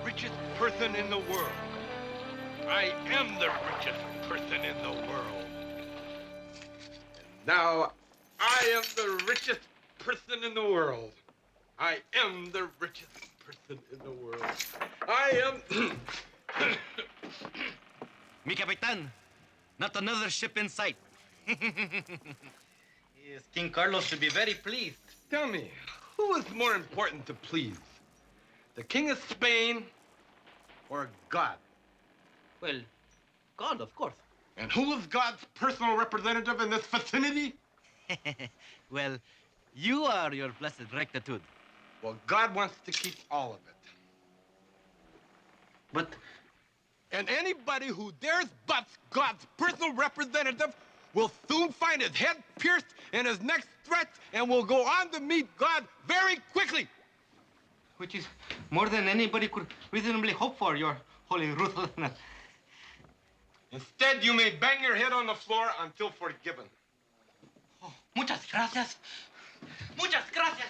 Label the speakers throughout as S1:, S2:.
S1: richest person in the world. I am the richest person in the world. And now, I am the richest person in the world. I am the richest person in the world. I am...
S2: Mi Capitan, not another ship in sight.
S3: Yes, King Carlos should be very pleased.
S1: Tell me, who is more important to please? The King of Spain or God?
S3: Well, God, of course.
S1: And who is God's personal representative in this vicinity?
S2: Well, you are, your blessed rectitude.
S1: Well, God wants to keep all of it.
S3: But...
S1: And anybody who dares butts God's personal representative will soon find his head pierced and his neck stretched and will go on to meet God very quickly.
S3: Which is more than anybody could reasonably hope for, your holy ruthlessness.
S1: Instead, you may bang your head on the floor until forgiven.
S3: Oh, muchas gracias. Muchas gracias.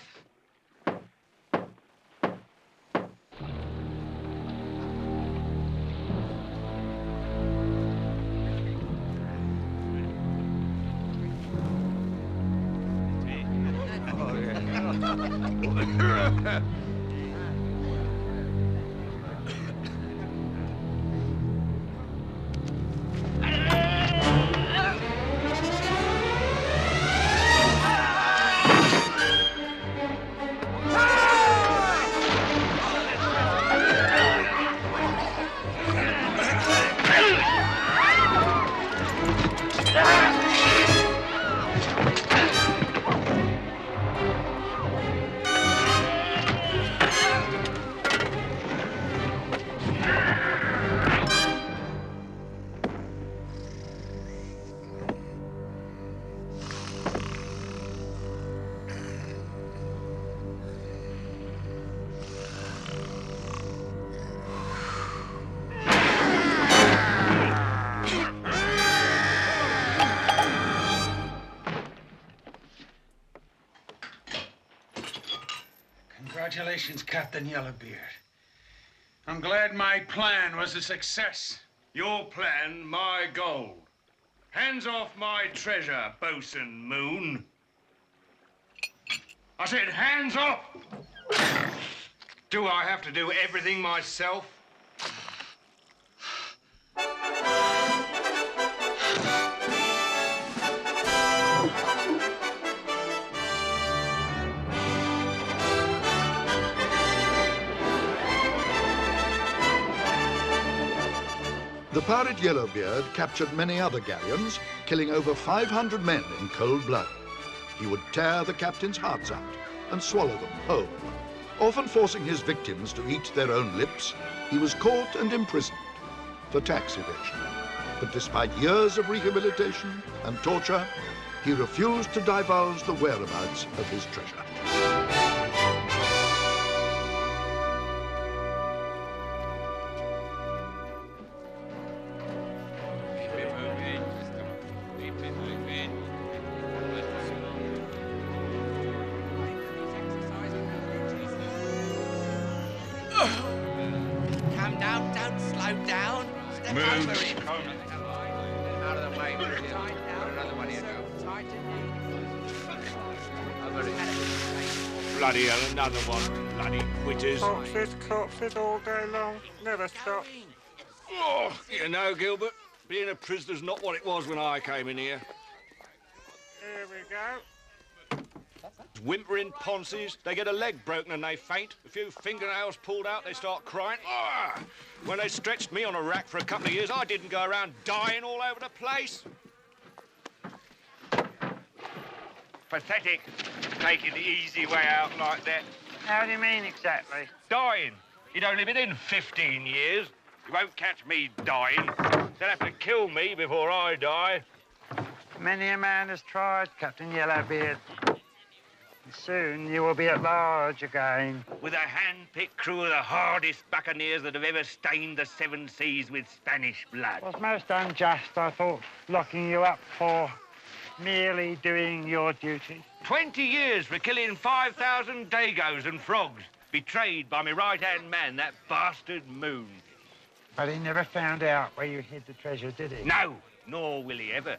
S4: Congratulations, Captain Yellowbeard. I'm glad my plan was a success.
S5: Your plan, my gold. Hands off my treasure, Bosun Moon. I said hands off! Do I have to do everything myself?
S6: The pirate Yellowbeard captured many other galleons, killing over 500 men in cold blood. He would tear the captain's hearts out and swallow them whole. Often forcing his victims to eat their own lips, he was caught and imprisoned for tax evasion. But despite years of rehabilitation and torture, he refused to divulge the whereabouts of his treasure.
S5: Bloody hell, another one. Bloody quitters.
S7: Cockfit all day long. Never stop.
S5: Oh, you know, Gilbert, being a prisoner's not what it was when I came in here.
S7: Here we go.
S5: Whimpering ponces, they get a leg broken and they faint. A few fingernails pulled out, they start crying. Ah! When they stretched me on a rack for a couple of years, I didn't go around dying all over the place. Pathetic, taking the easy way out like that.
S7: How do you mean exactly?
S5: Dying. He'd only been in 15 years. You won't catch me dying. They'll have to kill me before I die.
S7: Many a man has tried, Captain Yellowbeard. Soon you will be at large again.
S5: With a hand-picked crew of the hardest buccaneers that have ever stained the seven seas with Spanish blood.
S7: It was most unjust, I thought, locking you up for merely doing your duty.
S5: 20 years for killing 5,000 dagos and frogs. Betrayed by my right-hand man, that bastard Moon.
S7: But he never found out where you hid the treasure, did he?
S5: No, nor will he ever.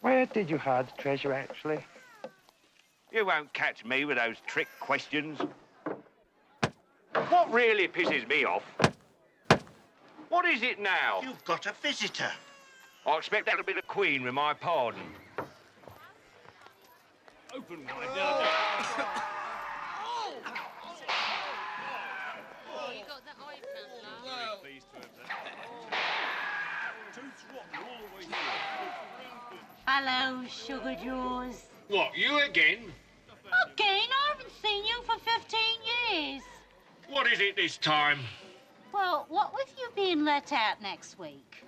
S7: Where did you hide the treasure, actually?
S5: You won't catch me with those trick questions. What really pisses me off? What is it now?
S8: You've got a visitor.
S5: I expect that'll be the Queen with my pardon. Open wide.
S9: Hello, Sugar Jaws.
S5: What, you again?
S9: Again? I haven't seen you for 15 years.
S5: What is it this time?
S9: Well, what with you being let out next week?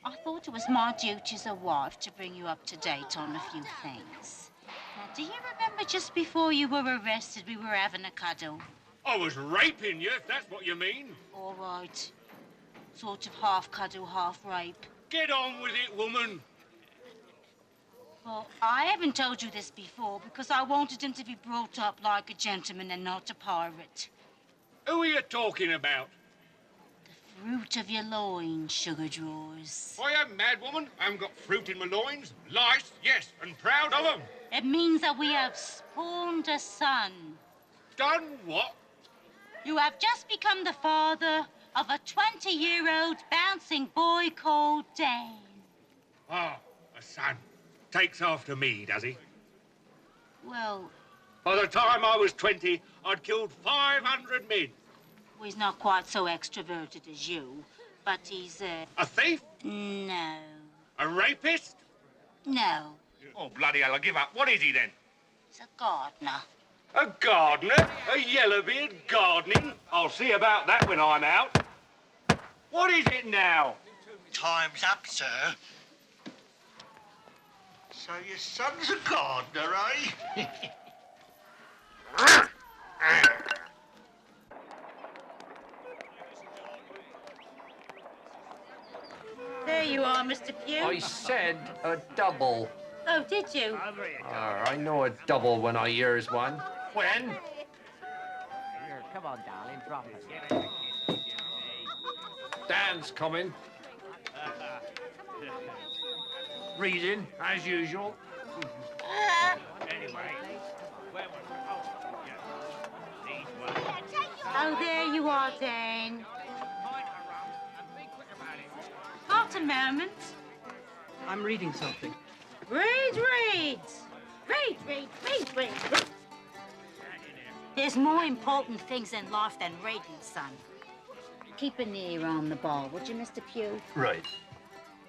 S9: I thought it was my duty as a wife to bring you up to date on a few things. Now, do you remember just before you were arrested, we were having a cuddle?
S5: I was raping you, if that's what you mean.
S9: All right. Sort of half cuddle, half rape.
S5: Get on with it, woman.
S9: Well, I haven't told you this before because I wanted him to be brought up like a gentleman and not a pirate.
S5: Who are you talking about?
S9: The fruit of your loins, Sugar Drawers.
S5: I am mad, woman. I haven't got fruit in my loins. Lice, yes, and proud of them.
S9: It means that we have spawned a son.
S5: Done what?
S9: You have just become the father of a 20-year-old bouncing boy called Dan.
S5: Ah, a son. Takes after me, does he?
S9: Well,
S5: By the time I was 20, I'd killed 500 men.
S9: well, he's not quite so extroverted as you, but he's,
S5: A thief?
S9: no.
S5: A rapist?
S9: No.
S5: Oh, bloody hell, I give up. What is he, then?
S9: He's a gardener.
S5: A gardener? A Yellowbeard gardening? I'll see about that when I'm out. What is it now?
S8: Time's up, sir. So your son's a gardener, eh?
S9: There you are, Mr. Pugh.
S10: I said a double.
S9: Oh, did you?
S10: I know a double when I hears one. When?
S2: Here, come on, darling, drop it.
S10: Dan's coming. Reading, as usual.
S9: Oh, there you are, Dan. Halt a moment.
S2: I'm reading something.
S9: Read. There's more important things in life than reading, son. Keep an ear on the ball, would you, Mr. Pugh?
S10: Right.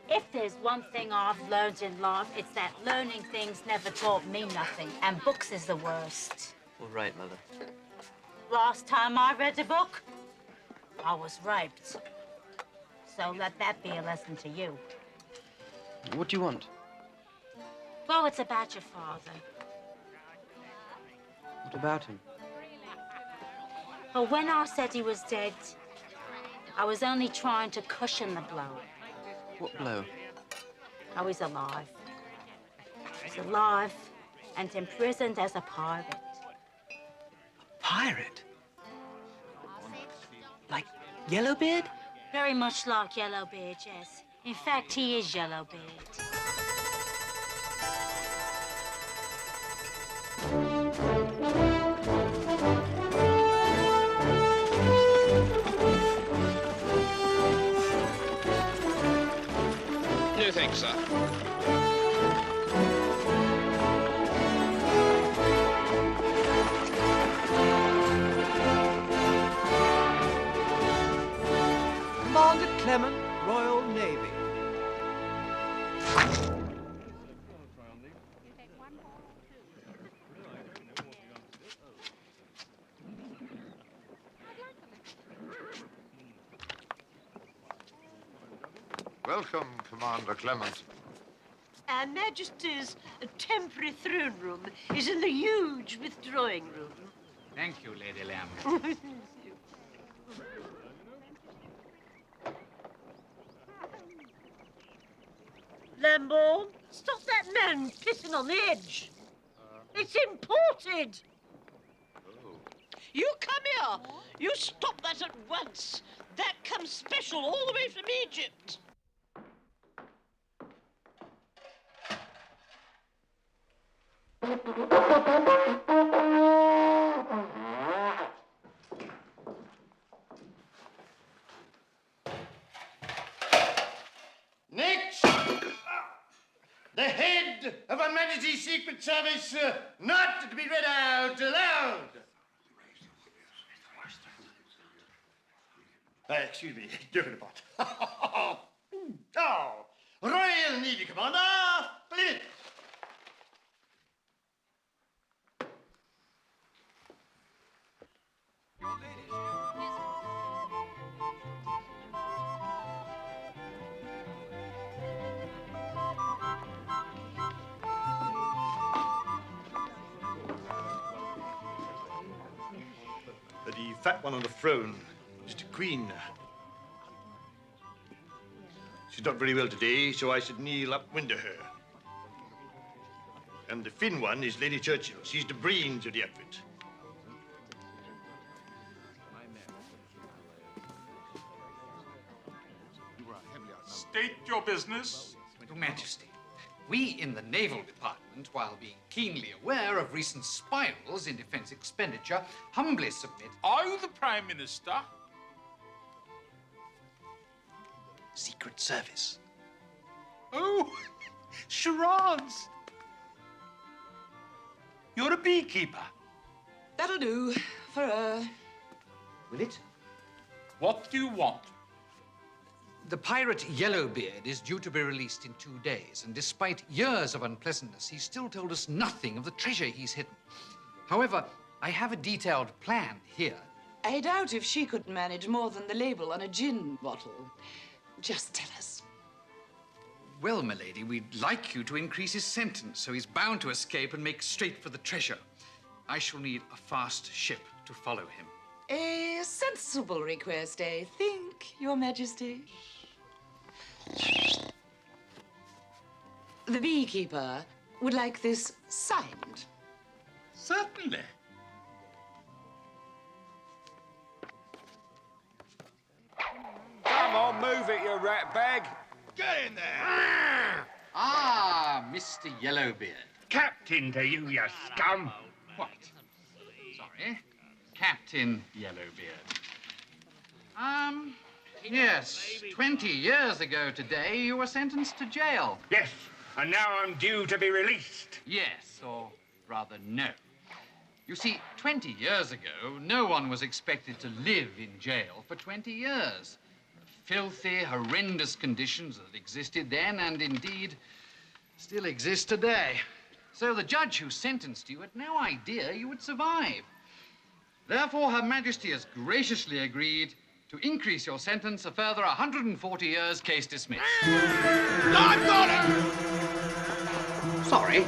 S9: If there's one thing I've learned in life, it's that learning things never taught me nothing, and books is the worst.
S10: All right, Mother.
S9: Last time I read a book, I was raped. So let that be a lesson to you.
S10: What do you want?
S9: Well, it's about your father.
S10: What about him?
S9: But when I said he was dead, I was only trying to cushion the blow.
S10: What blow?
S9: Oh, he's alive. He's alive and imprisoned as a pirate.
S2: Pirate? Like Yellowbeard?
S9: Very much like Yellowbeard, yes. In fact, he is Yellowbeard.
S1: No thanks, sir.
S2: Commander Clement, Royal Navy.
S6: Welcome, Commander Clement.
S11: Her Majesty's temporary throne room is in the huge withdrawing room.
S3: Thank you, Lady Lamb.
S11: Lamborn, stop that man pissing on the edge. It's imported. You come here! You stop that at once! That comes special all the way from Egypt!
S8: Next, the head of Her Majesty's Secret Service, not to be read out aloud. Excuse me, joking about. Oh, Royal Navy Commander, please. The fat one on the throne, Mr. Queen. She's not very well today, so I should kneel upwind of her. And the thin one is Lady Churchill. She's the brains of the outfit.
S4: State your business.
S12: Your Majesty, we in the Naval Department, while being keenly aware of recent spirals in defense expenditure, humbly submit...
S4: Are you the Prime Minister?
S12: Secret Service.
S4: Oh, charades. You're a beekeeper.
S13: That'll do for
S12: Will it?
S4: What do you want?
S12: The pirate Yellowbeard is due to be released in 2 days, and despite years of unpleasantness, he's still told us nothing of the treasure he's hidden. However, I have a detailed plan here.
S13: I doubt if she could manage more than the label on a gin bottle. Just tell us.
S12: Well, milady, we'd like you to increase his sentence, so he's bound to escape and make straight for the treasure. I shall need a fast ship to follow him.
S13: A sensible request, I think, Your Majesty. The beekeeper would like this signed.
S4: Certainly.
S5: Come on, move it, you rat bag. Get in there.
S12: Ah, Mr. Yellowbeard.
S8: Captain to you, you scum.
S12: What? Sorry. Captain Yellowbeard. Yes, 20 years ago today, you were sentenced to jail.
S8: Yes, and now I'm due to be released.
S12: Yes, or rather, no. You see, 20 years ago, no one was expected to live in jail for 20 years. Filthy, horrendous conditions that existed then and indeed still exist today. So the judge who sentenced you had no idea you would survive. Therefore, Her Majesty has graciously agreed to increase your sentence a further 140 years, case dismissed.
S8: I've got her!
S12: Sorry.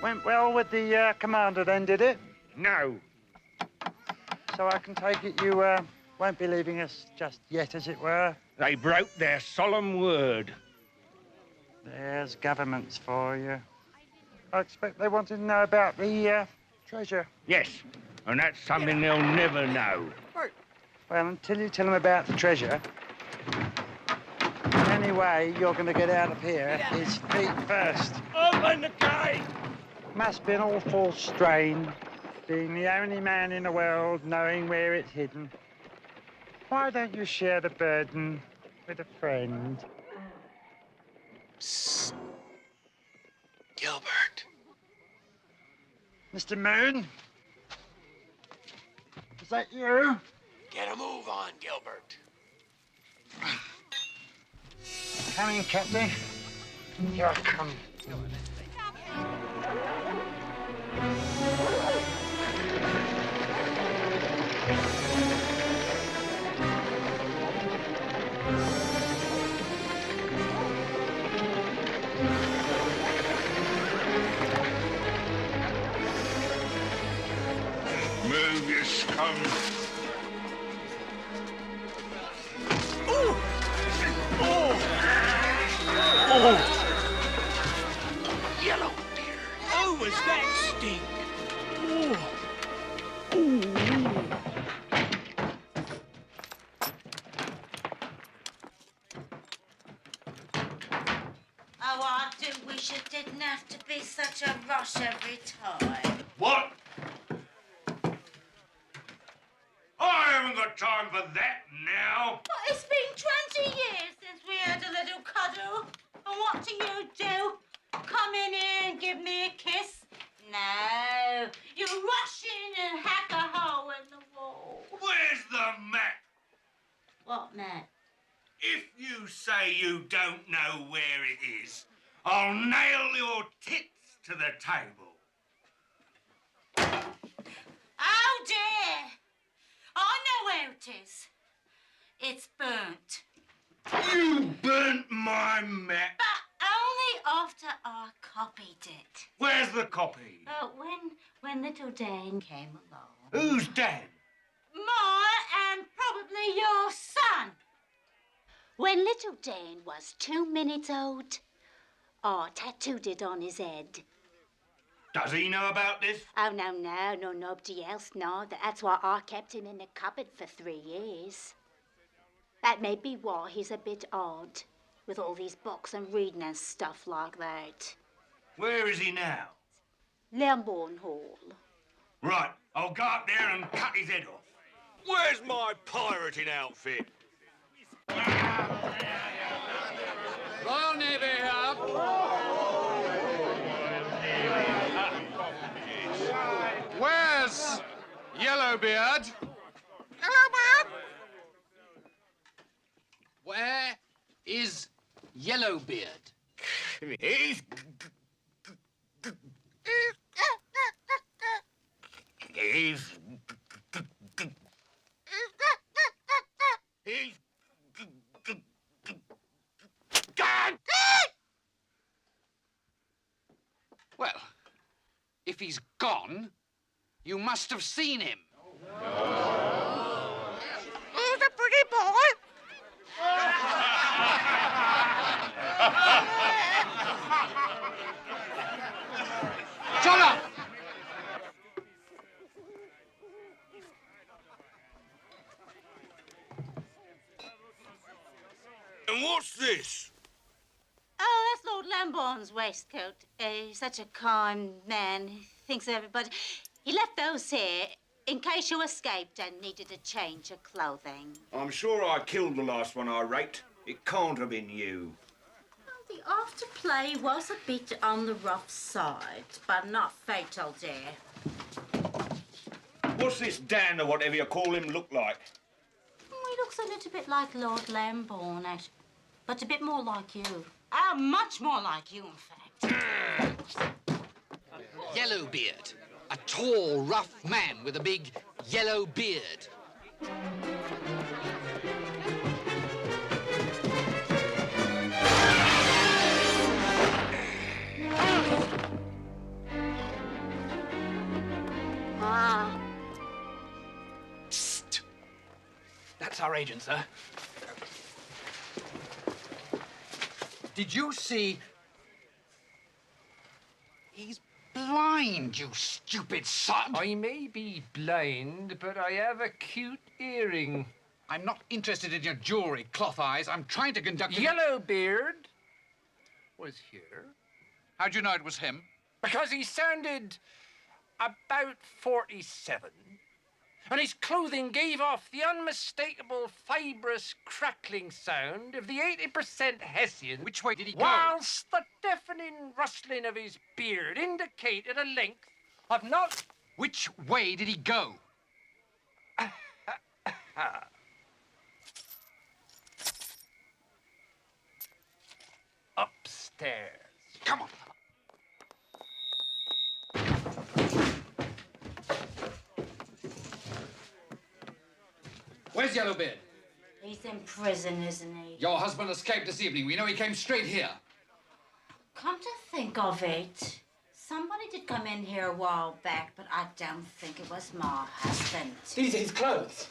S7: Went well with the commander then, did it?
S8: No.
S7: So I can take it you won't be leaving us just yet, as it were?
S8: They broke their solemn word.
S7: There's governments for you. I expect they wanted to know about the treasure.
S8: Yes, and that's something they'll never know.
S7: Well, until you tell them about the treasure, the only way you're going to get out of here is feet first.
S8: Open the gate!
S7: Must be an awful strain, being the only man in the world knowing where it's hidden. Why don't you share the burden with a friend?
S12: Psst. Gilbert.
S7: Mr. Moon? Is that you?
S8: Get a move on, Gilbert.
S7: Come in, Captain. Here I come.
S5: Yellowbeard. Oh, was that stink?
S9: Oh, I do wish it didn't have to be such a rush every time.
S5: What? I haven't got time for that now.
S9: But it's been 20 years since we had a little cuddle. And what do? Come in here and give me a kiss? No, you rush in and hack a hole in the wall.
S5: Where's the map?
S9: What, Matt?
S5: If you say you don't know where it is, I'll nail your tits to the table.
S9: Oh, dear. I know where it is. It's burnt.
S5: You burnt my map.
S9: But only after I copied it.
S5: Where's the copy?
S9: When little Dan came along.
S5: Who's Dan?
S9: My and probably your son. When little Dan was 2 minutes old, I tattooed it on his head.
S5: Does he know about this?
S9: Oh, no, nobody else know. That's why I kept him in the cupboard for 3 years. That may be why he's a bit odd, with all these books and reading and stuff like that.
S5: Where is he now?
S9: Lambourne Hall.
S5: Right, I'll go up there and cut his head off. Where's my pirating outfit?
S12: Royal Navy here.
S10: Where's Yellowbeard?
S12: Yellowbeard? Where is Yellowbeard?
S5: He's... He's... He's...
S12: Well, if he's gone, you must have seen him.
S11: He's a pretty boy.
S12: Shut up!
S5: And what's this?
S9: Oh, that's Lord Lambourne's waistcoat. He's such a kind man. He thinks of everybody. He left those here in case you escaped and needed a change of clothing.
S5: I'm sure I killed the last one I raped. It can't have been you.
S9: Well, the afterplay was a bit on the rough side, but not fatal, dear.
S5: What's this Dan or whatever you call him look like?
S9: He looks a little bit like Lord Lambourne, but a bit more like you. Oh, much more like you, in fact.
S12: Yellowbeard. A tall, rough man with a big yellow beard.
S9: Ah.
S14: Psst. That's our agent, sir. Did you see...
S12: He's blind, you stupid son.
S10: I may be blind, but I have a cute earring.
S12: I'm not interested in your jewelry, cloth eyes. I'm trying to conduct...
S10: Yellowbeard was here.
S12: How'd you know it was him?
S10: Because he sounded about 47. And his clothing gave off the unmistakable fibrous crackling sound of the 80% Hessian.
S12: Which way did he go?
S10: Whilst the deafening rustling of his beard indicated a length of not...
S12: Which way did he go?
S10: Upstairs.
S12: Come on. Where's Yellowbeard?
S9: He's in prison, isn't he?
S12: Your husband escaped this evening. We know he came straight here.
S9: Come to think of it, somebody did come in here a while back, but I don't think it was my husband.
S14: These are his clothes.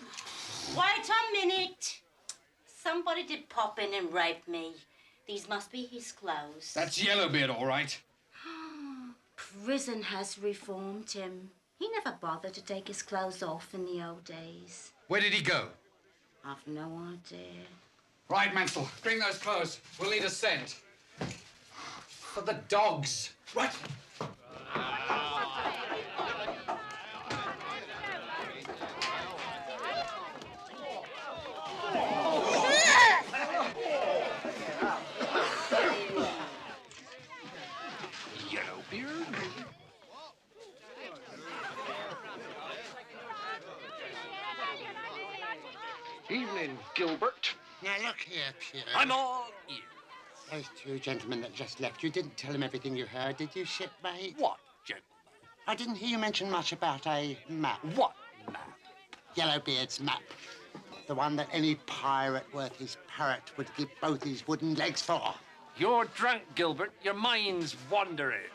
S9: Wait a minute. Somebody did pop in and rape me. These must be his clothes.
S14: That's Yellowbeard, all right.
S9: Prison has reformed him. He never bothered to take his clothes off in the old days.
S14: Where did he go?
S9: I've no idea.
S14: Right, Mansell, bring those clothes. We'll need a scent. For the dogs. Right.
S10: Yellowbeard? Evening, Gilbert.
S8: Now, look here, Pew.
S10: I'm all ears.
S8: Those two gentlemen that just left, you didn't tell them everything you heard, did you, shipmate?
S10: What gentlemen?
S8: I didn't hear you mention much about a map.
S10: What map?
S8: Yellowbeard's map. The one that any pirate worth his parrot would give both his wooden legs for.
S10: You're drunk, Gilbert. Your mind's wandering.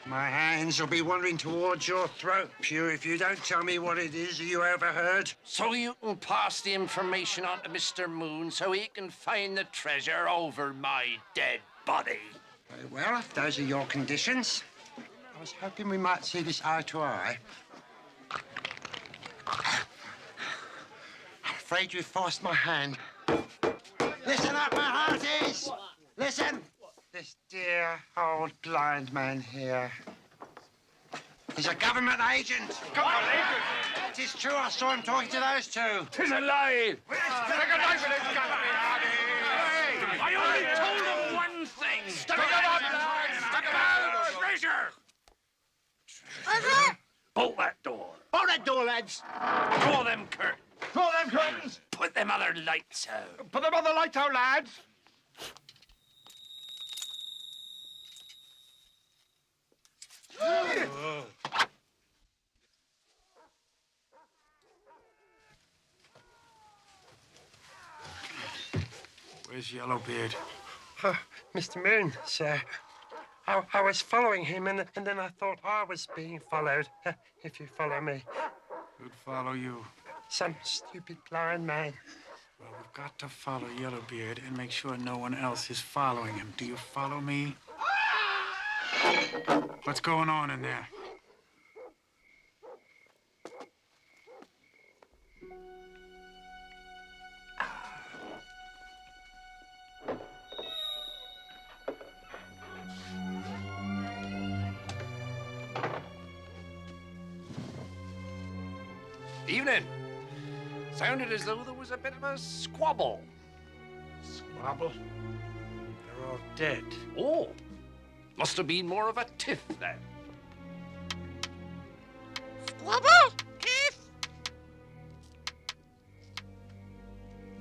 S8: My hands will be wandering towards your throat, Pew, if you don't tell me what it is you overheard.
S10: So you can pass the information on to Mr. Moon so he can find the treasure over my dead body.
S8: Very well, if those are your conditions. I was hoping we might see this eye to eye. I'm afraid you forced my hand. Listen up, my hearties! Listen! This dear old blind man here. He's a government agent.
S10: Government agent?
S8: It is true, I saw him talking to those two.
S10: 'Tis a lie! Take a knife in his gun! I only told him one thing! Stick it up, lads! Stick it out! Treasure! Bolt that door.
S8: Bolt that door, lads.
S10: Draw them curtains.
S1: Draw them curtains.
S10: Put them other lights out.
S1: Put them on the lights out, lads.
S4: Where's Yellowbeard?
S7: Mr. Moon, sir. I was following him, and then I thought I was being followed, if you follow me.
S4: Who'd follow you?
S7: Some stupid blind man.
S4: Well, we've got to follow Yellowbeard and make sure no one else is following him. Do you follow me? What's going on in there?
S10: Evening. Sounded as though there was a bit of a squabble.
S1: Squabble?
S10: They're all dead. Oh. Must have been more of a tiff then.
S8: Squabble? Tiff?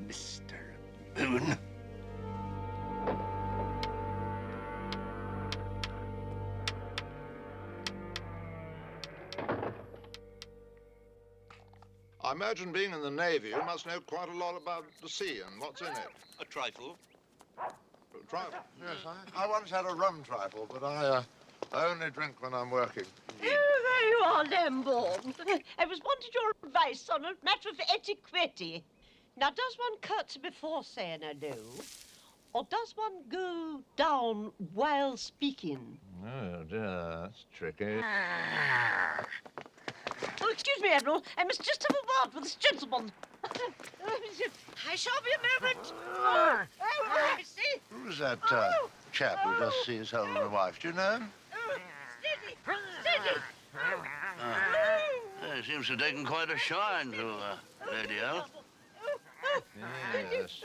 S10: Mr. Moon.
S6: I imagine being in the Navy, you must know quite a lot about the sea and what's in it.
S5: A trifle.
S6: A trifle? Yes, I once had a rum trifle, but I only drink when I'm working.
S11: Oh, there you are, Lamborn. I was wanting your advice on a matter of etiquette. Now, does one curtsy before saying hello? Or does one go down while speaking?
S6: Oh, dear, that's tricky.
S11: Oh, excuse me, Admiral. I must just have a word with this gentleman. I shall be a moment. I see.
S6: Who's that chap who just sees hold of the wife? Do you know him?
S11: Steady, steady.
S15: He seems to have taken quite a shine to Lady L.
S6: Yes.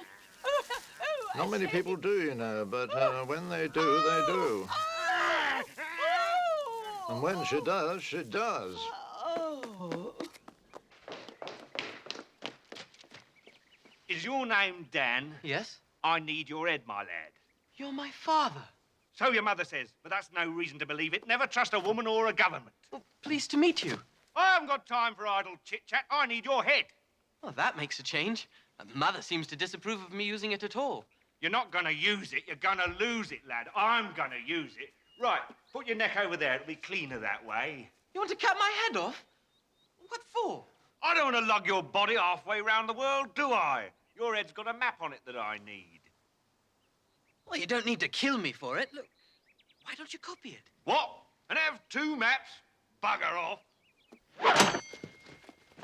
S6: Not many people do, you know, but when they do, they do. And when she does, she does.
S2: Is your name Dan?
S14: Yes?
S2: I need your head, my lad.
S14: You're my father.
S2: So your mother says, but that's no reason to believe it. Never trust a woman or a government.
S14: Well, pleased to meet you.
S2: I haven't got time for idle chit-chat. I need your head.
S14: Well, that makes a change. Mother seems to disapprove of me using it at all.
S2: You're not going to use it. You're going to lose it, lad. I'm going to use it. Right, put your neck over there. It'll be cleaner that way.
S14: You want to cut my head off? What for?
S2: I don't want to lug your body halfway round the world, do I? Your head's got a map on it that I need.
S16: Well, you don't need to kill me for it. Look, why don't you copy it?
S5: What? And have 2 maps? Bugger off.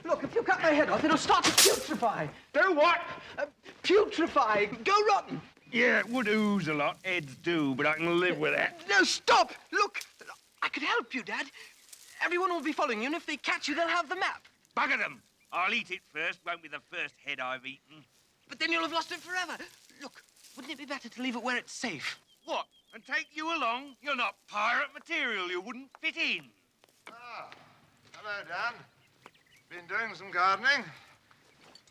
S16: Look, if you cut my head off, it'll start to putrefy.
S5: Do what?
S16: Putrefy. Go rotten.
S5: Yeah, it would ooze a lot. Heads do, but I can live with that.
S16: No, stop! Look, I could help you, Dad. Everyone will be following you, and if they catch you, they'll have the map.
S5: Bugger them. I'll eat it first. Won't be the first head I've eaten.
S16: But then you'll have lost it forever. Look, wouldn't it be better to leave it where it's safe?
S5: What? And take you along? You're not pirate material. You wouldn't fit in.
S17: Ah, hello, Dan. Been doing some gardening?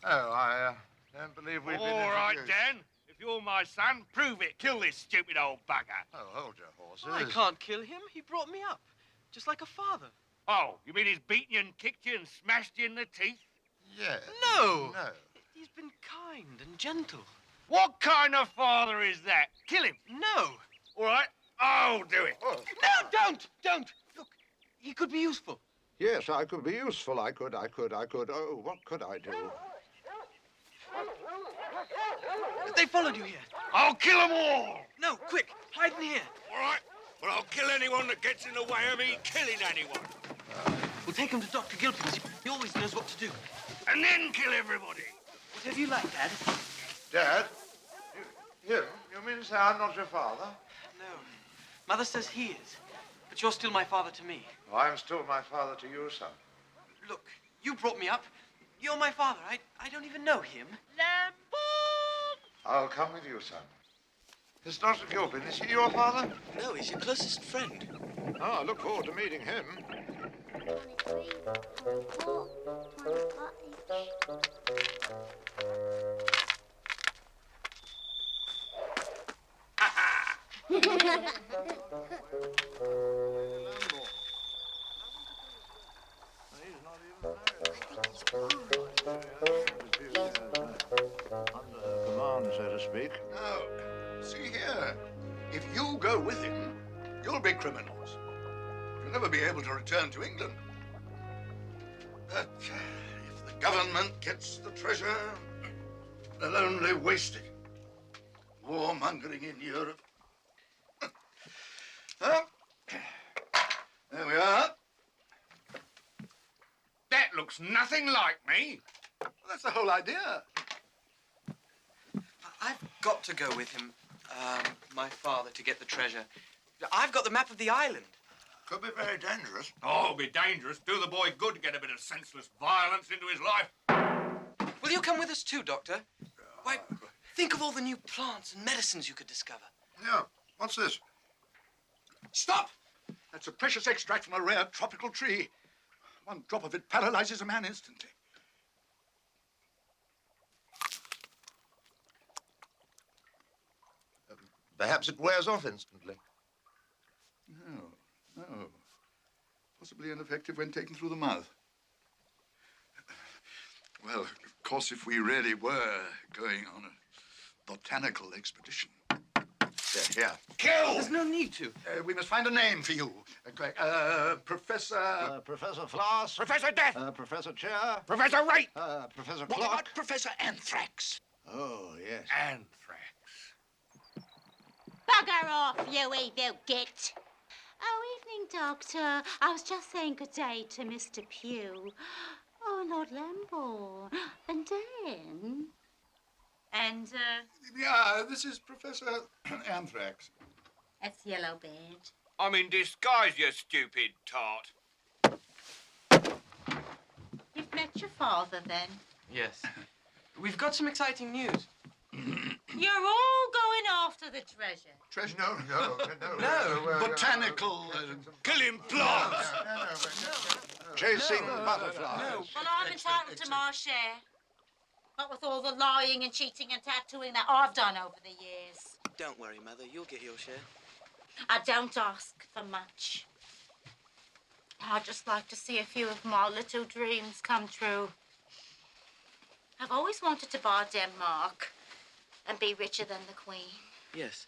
S17: Oh, I don't believe we've been
S5: All right,
S17: introduced.
S5: Dan. If you're my son, prove it. Kill this stupid old bugger.
S17: Oh, hold your horses.
S16: I can't kill him. He brought me up, just like a father.
S5: Oh, you mean he's beaten you and kicked you and smashed you in the teeth?
S17: Yes.
S16: No.
S17: No.
S16: He's been kind and gentle.
S5: What kind of father is that? Kill him.
S16: No.
S5: All right, I'll do it.
S17: Oh.
S16: No, don't. Look, he could be useful.
S6: Yes, I could be useful. I could. Oh, what could I do?
S16: They followed you here.
S5: I'll kill them all.
S16: No, quick, hide in here.
S5: All right, but I'll kill anyone that gets in the way of me killing anyone.
S16: We'll take him to Dr. Gilpin's. He always knows what to do.
S5: And then kill everybody.
S16: Whatever you like, Dad.
S17: Dad? You mean to say I'm not your father?
S16: No. Mother says he is. But you're still my father to me.
S17: Oh, I'm still my father to you, son.
S16: Look, you brought me up. You're my father. I don't even know him.
S17: I'll come with you, son. Is Dr. Gilpin, is he your father?
S16: No, he's your closest friend.
S6: Oh, I look forward to meeting him.
S17: Under command, so to speak.
S6: No. See here. If you go with him, you'll be criminals. You'll never be able to return to England. But if the government gets the treasure, they'll only waste it. Warmongering in Europe. Well, there we are.
S5: That looks nothing like me.
S6: Well, that's the whole idea.
S16: I've got to go with him, my father, to get the treasure. I've got the map of the island.
S6: Could be very dangerous.
S5: Oh, it'll be dangerous. Do the boy good to get a bit of senseless violence into his life.
S16: Will you come with us too, Doctor? Why, think of all the new plants and medicines you could discover.
S6: Yeah. What's this? Stop! That's a precious extract from a rare tropical tree. One drop of it paralyzes a man instantly. Perhaps it wears off instantly. No. Possibly ineffective when taken through the mouth. Well, of course, if we really were going on a botanical expedition. Here.
S5: Kill!
S16: There's no need to.
S6: We must find a name for you. Professor...
S17: Professor Floss.
S5: Professor Death.
S6: Professor Chair.
S5: Professor Rape.
S6: Professor
S17: What
S6: Clock.
S17: about Professor Anthrax?
S6: Oh, yes.
S5: Anthrax.
S9: Bugger off, you evil git. Oh, evening, Doctor. I was just saying good day to Mr. Pugh. Oh, Lord Lambourne. And Dan. And,
S6: Yeah, this is Professor Anthrax.
S9: that's Yellowbeard.
S5: I'm in disguise, you stupid tart.
S9: You've met your father, then?
S16: Yes. We've got some exciting news.
S9: You're all going after the treasure.
S6: Treasure? No. Botanical...
S5: Killing plants.
S6: Chasing butterflies.
S9: Well, I'm entitled to my share. Not with all the lying and cheating and tattooing that I've done over the years.
S16: Don't worry, Mother. You'll get your share.
S9: I don't ask for much. I'd just like to see a few of my little dreams come true. I've always wanted to buy Denmark and be richer than the Queen.
S16: Yes.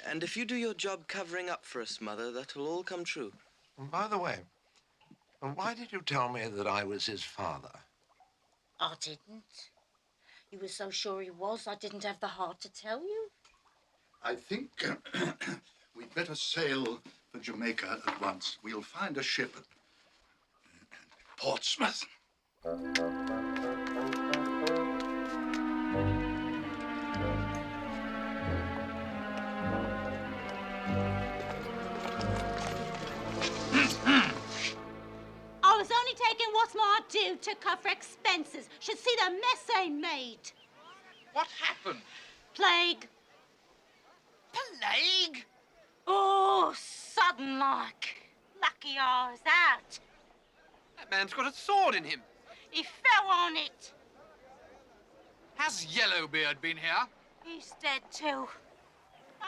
S16: And if you do your job covering up for us, Mother, that'll all come true.
S17: And by the way, why did you tell me that I was his father?
S9: I didn't. You were so sure he was, I didn't have the heart to tell you.
S6: I think we'd better sail for Jamaica at once. We'll find a ship at Portsmouth.
S9: I was only taking what's my due to cover expenses. Should see the mess they made.
S12: What happened?
S9: Plague.
S14: Plague?
S9: Oh, sudden like. Lucky I was out.
S14: That man's got a sword in him.
S9: He fell on it.
S14: Has Yellowbeard been here?
S9: He's dead too.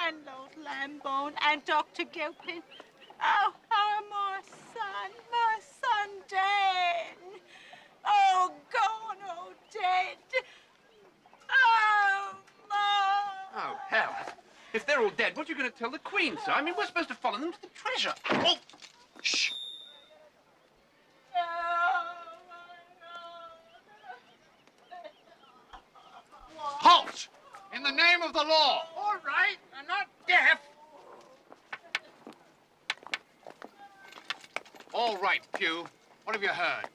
S9: And Lord Lambone and Dr. Gilpin. Oh, my son dead. Oh, gone, oh, dead. Oh, Ma.
S10: Oh, hell. If they're all dead, what are you going to tell the Queen, sir? I mean, we're supposed to follow them to the treasure. Oh! Shh!
S12: Halt! In the name of the law!
S14: All right, I'm not deaf.
S12: All right, Pew. What have you heard?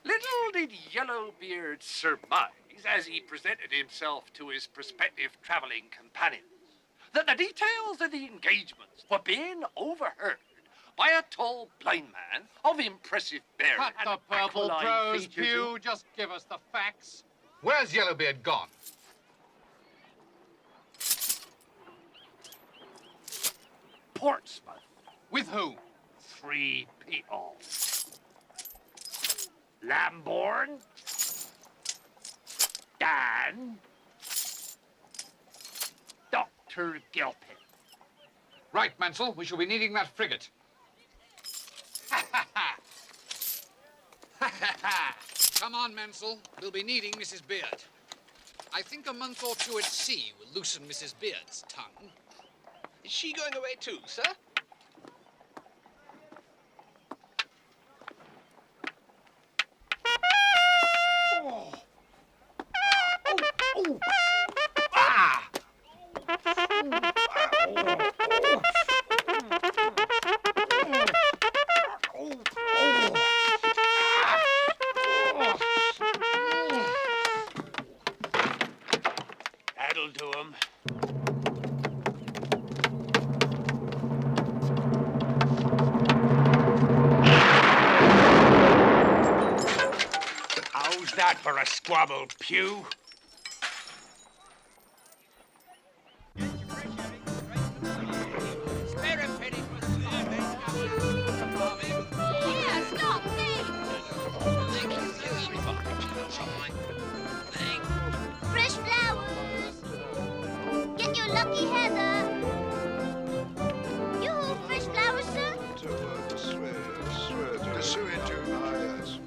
S10: Little did Yellowbeard surmise, as he presented himself to his prospective traveling companions, that the details of the engagements were being overheard by a tall blind man of impressive bearing.
S12: Cut
S10: and
S12: the purple
S10: aquiline
S12: prose,
S10: features
S12: Pew. Just give us the facts. Where's Yellowbeard gone?
S10: Portsmouth.
S12: With whom?
S10: 3 people. Lambourne, Dan, Dr. Gilpin.
S12: Right, Mansell. We shall be needing that frigate. Come on, Mansell. We'll be needing Mrs. Beard. I think a month or two at sea will loosen Mrs. Beard's tongue.
S5: Is she going away too, sir?
S10: Oh. Oh. Ah!
S5: That'll do him.
S2: How's that for a squabble, Pew?
S9: Yeah, stop, Fresh flowers. Get your lucky heather. Yoo-hoo, fresh flowers, sir.
S6: The sewage too. Yes.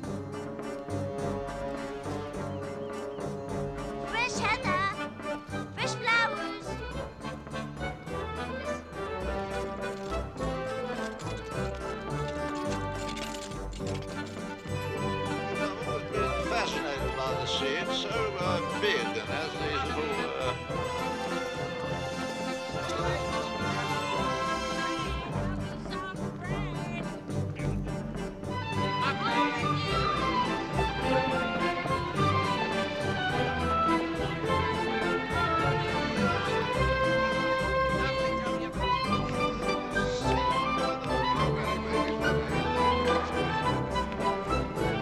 S9: Fresh heather. Fresh flowers.
S17: Fascinated by the sea. It's so big and has these little.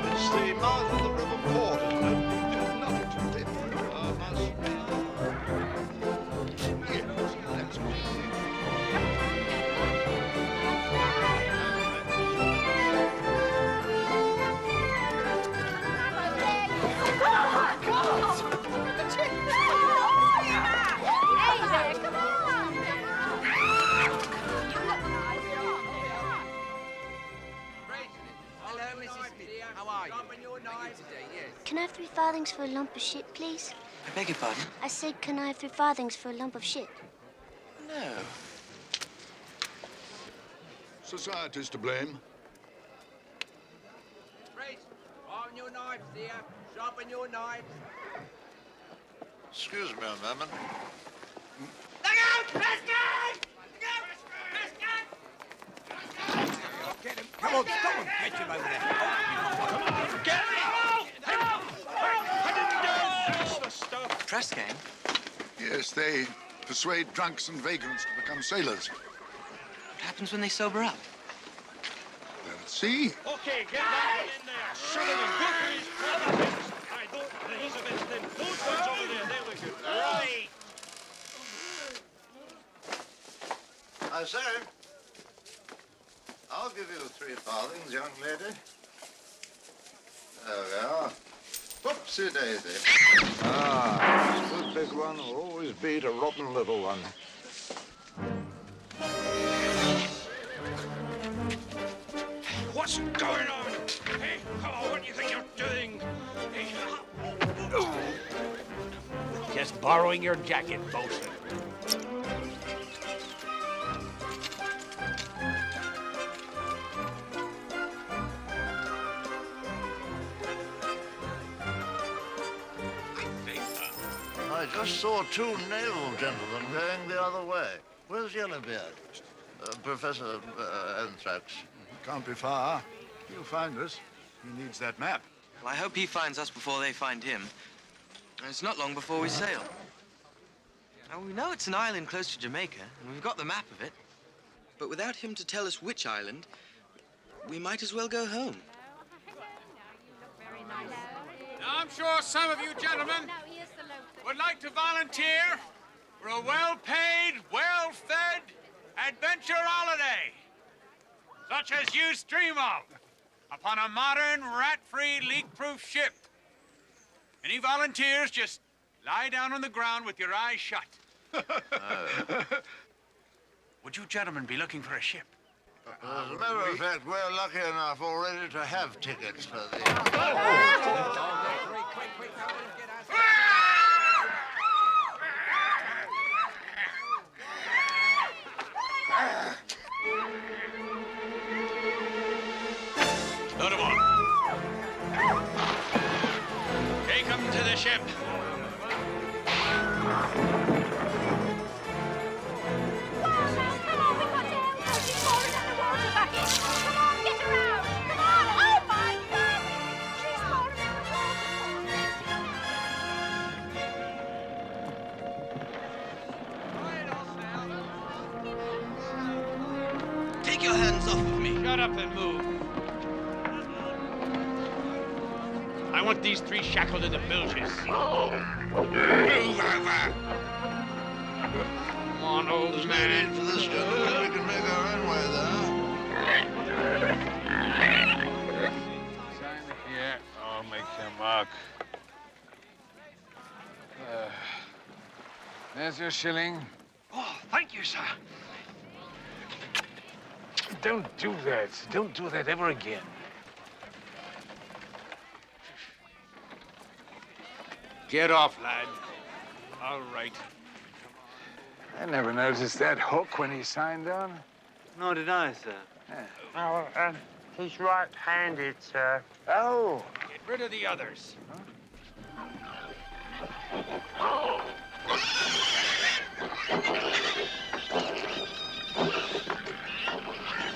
S17: It's the mouth of the River Port, isn't it? Nothing too deep. Must be. Yeah, that's
S9: Hey there, come on.
S14: Hello, Mrs. Smith. How are you? Today, yes.
S18: Can I have 3 farthings for a lump of shit, please?
S16: I beg your pardon?
S18: I said, can I have 3 farthings for a lump of shit?
S16: No.
S6: Society's to blame.
S19: Sharpen your knives, dear. Sharpen your knives.
S17: Excuse me a moment.
S19: Look out! Prescott! Look out! Prescott! Get him. Come on, stop him. Catch him over there. Come on. Get him!
S16: Press gang?
S6: Yes, they persuade drunks and vagrants to become sailors.
S16: What happens when they sober up?
S6: Let's see.
S5: Okay, get that in there. Shove him in. Go for his father. I don't. Elizabeth, then. Those ones over there. There we go. Right.
S17: I say, I'll give you 3 farthings, young lady. There we are. Whoopsie daisy.
S1: Ah, a good big one will always beat a rotten little one.
S5: What's going on? Hey, oh, what do you think you're doing? Hey.
S10: Just borrowing your jacket, bosun.
S17: I just saw 2 naval gentlemen going the other way. Where's Yellowbeard? Professor Anthrax.
S6: Can't be far. He'll find us. He needs that map.
S16: Well, I hope he finds us before they find him. And it's not long before we sail. Now, we know it's an island close to Jamaica, and we've got the map of it. But without him to tell us which island, we might as well go home.
S4: Now, I'm sure some of you gentlemen would like to volunteer for a well-paid, well-fed adventure holiday, such as you dream of, upon a modern, rat-free, leak-proof ship. Any volunteers, just lie down on the ground with your eyes shut. Would you gentlemen be looking for a ship?
S17: As a matter of fact, we're lucky enough already to have tickets for the...
S5: Load 'em on. Take 'em to the ship.
S16: Take your hands off of me.
S5: Shut up and move. I want these 3 shackled in the bilges. Move over. Come on, old
S17: There's no
S5: man.
S17: need for this, gentlemen. We can make our own way there.
S4: Sign here. I'll make your mark. There's your shilling.
S5: Oh, thank you, sir.
S4: Don't do that. Don't do that ever again.
S5: Get off, lad. All right.
S4: I never noticed that hook when he signed on.
S3: Nor did I, sir.
S7: Oh, he's right-handed, sir.
S4: Oh.
S5: Get rid of the others.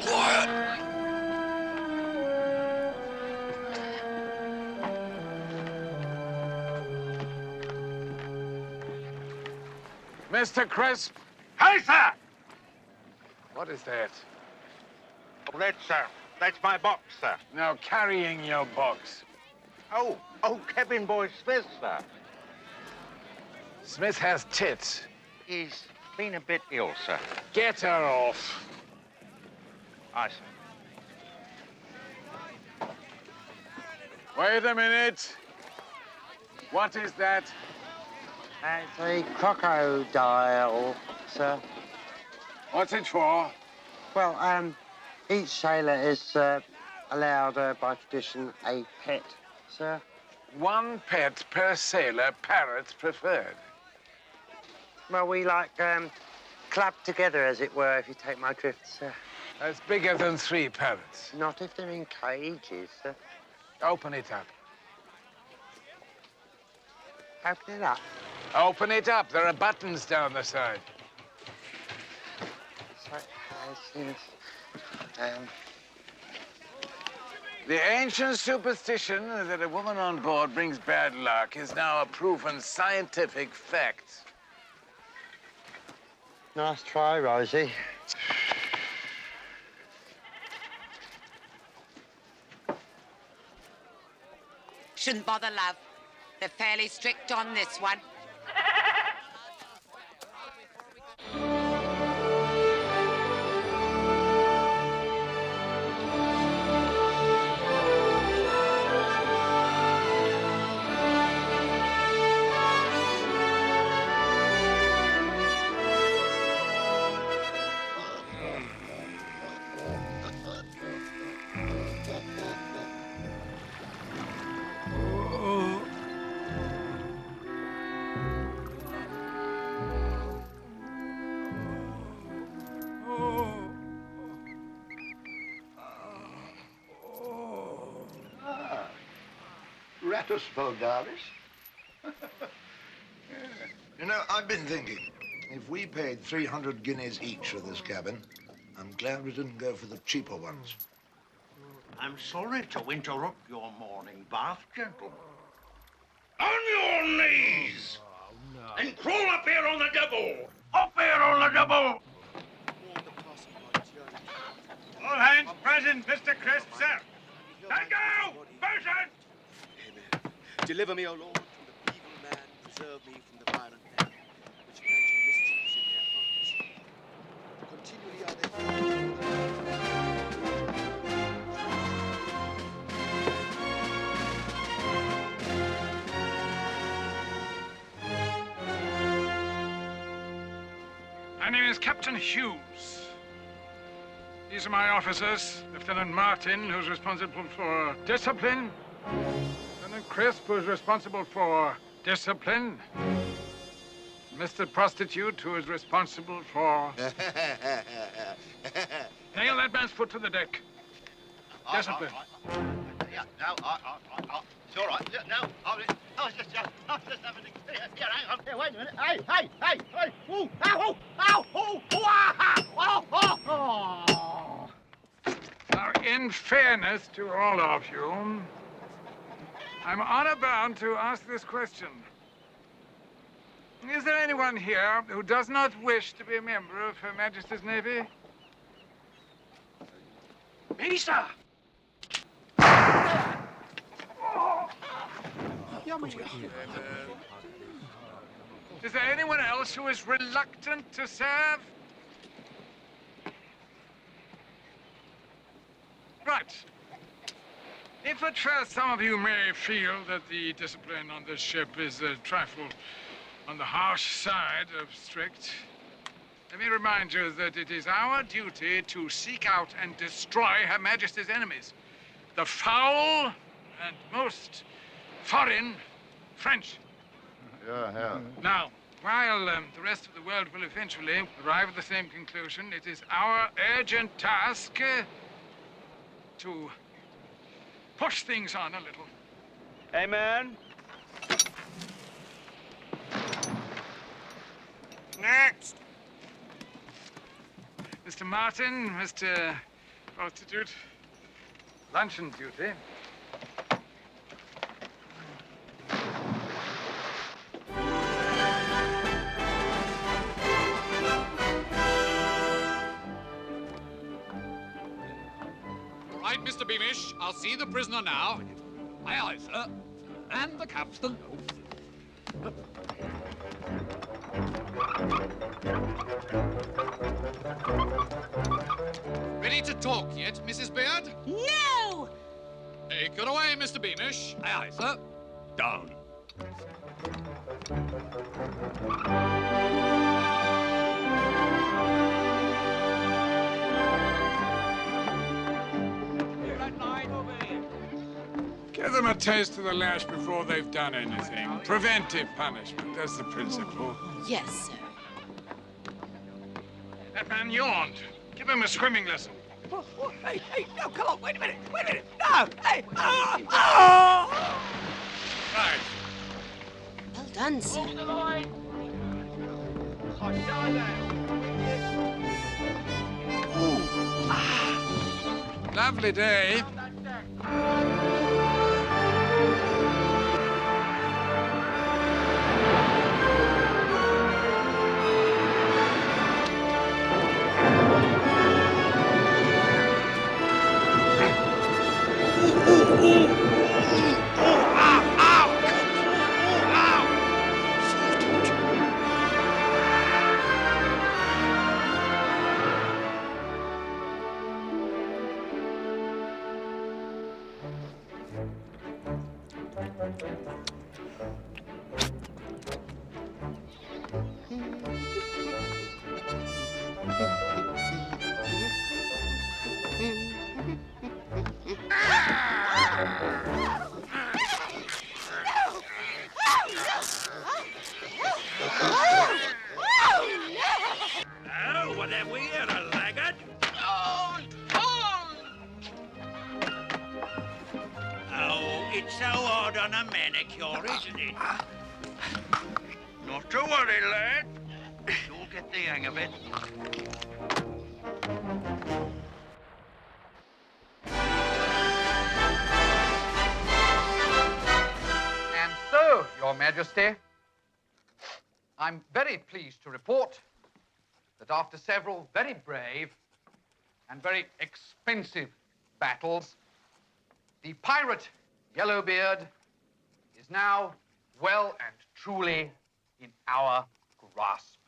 S17: Quiet.
S4: Mr. Crisp. Hey, sir! What is that?
S2: Oh, that's my box, sir.
S4: Now, carrying your box.
S2: Oh, cabin boy Smith, sir.
S4: Smith has tits.
S2: He's been a bit ill, sir.
S4: Get her off.
S2: Aye, sir.
S4: Wait a minute. What is that?
S7: That's a crocodile, sir.
S4: What's it for?
S7: Well, each sailor is allowed, by tradition, a pet, sir.
S4: 1 pet per sailor, parrot preferred.
S7: Well, we club together, as it were, if you take my drift, sir.
S4: That's bigger than 3 parrots.
S7: Not if they're in cages, sir.
S4: Open it up.
S7: Open it up.
S4: Open it up. There are buttons down the side. The ancient superstition that a woman on board brings bad luck is now a proven scientific fact.
S8: Nice try, Rosie.
S20: Shouldn't bother, love. They're fairly strict on this one.
S17: Ratuspodalis. You know, I've been thinking, if we paid 300 guineas each for this cabin, I'm glad we didn't go for the cheaper ones.
S2: I'm sorry to interrupt your morning bath, gentlemen.
S5: On your knees! And crawl up here on the double! Up here on the double!
S4: All hands present, Mr. Crisp, sir. And go! Bosun!
S19: Deliver me, O Lord, from the evil man. Preserve me from the violent men, which imagine mischiefs in their hearts. Continually are they...
S4: My name is Captain Hughes. These are my officers. Lieutenant Martin, who's responsible for discipline. Lieutenant Crisp, who's responsible for discipline. Mr. Prostitute, who is responsible for... Nail that man's foot to the deck. Discipline.
S17: Yeah, no, it's all right. No, I was just having a... Here, hang on. Here, wait a minute. Hey! Ooh, ow, ow, ow,
S4: Now, in fairness to all of you, I'm honor bound to ask this question. Is there anyone here who does not wish to be a member of Her Majesty's Navy?
S5: Me, sir!
S4: Is there anyone else who is reluctant to serve? Right. If at first some of you may feel that the discipline on this ship is a trifle on the harsh side of strict, let me remind you that it is our duty to seek out and destroy Her Majesty's enemies, the foul and most foreign French.
S17: Yeah.
S4: Now, while the rest of the world will eventually arrive at the same conclusion, it is our urgent task to push things on a little.
S5: Amen.
S4: Next. Mr. Martin, Mr. Prostitute, luncheon duty.
S14: Right, Mr. Beamish, I'll see the prisoner now. Aye, aye, sir. And the captain. Ready to talk yet, Mrs. Beard?
S9: No!
S14: Take it away, Mr. Beamish. Aye, aye, sir. Down.
S4: Give them a taste of the lash before they've done anything. Preventive punishment, that's the principle.
S13: Yes, sir.
S4: That man yawned. Give him a swimming lesson.
S19: Hey, no, come on, wait a minute. No!
S11: Hey! Oh!
S4: Right.
S18: Well done, sir.
S11: Hold the line.
S4: Lovely day.
S2: Oh, what have we here, a laggard? Oh, it's so hard on a manicure, isn't it? Not to worry, lad. You'll get the hang of it.
S12: And so, Your Majesty, I'm very pleased to report that after several very brave and very expensive battles, the pirate Yellowbeard is now well and truly in our grasp.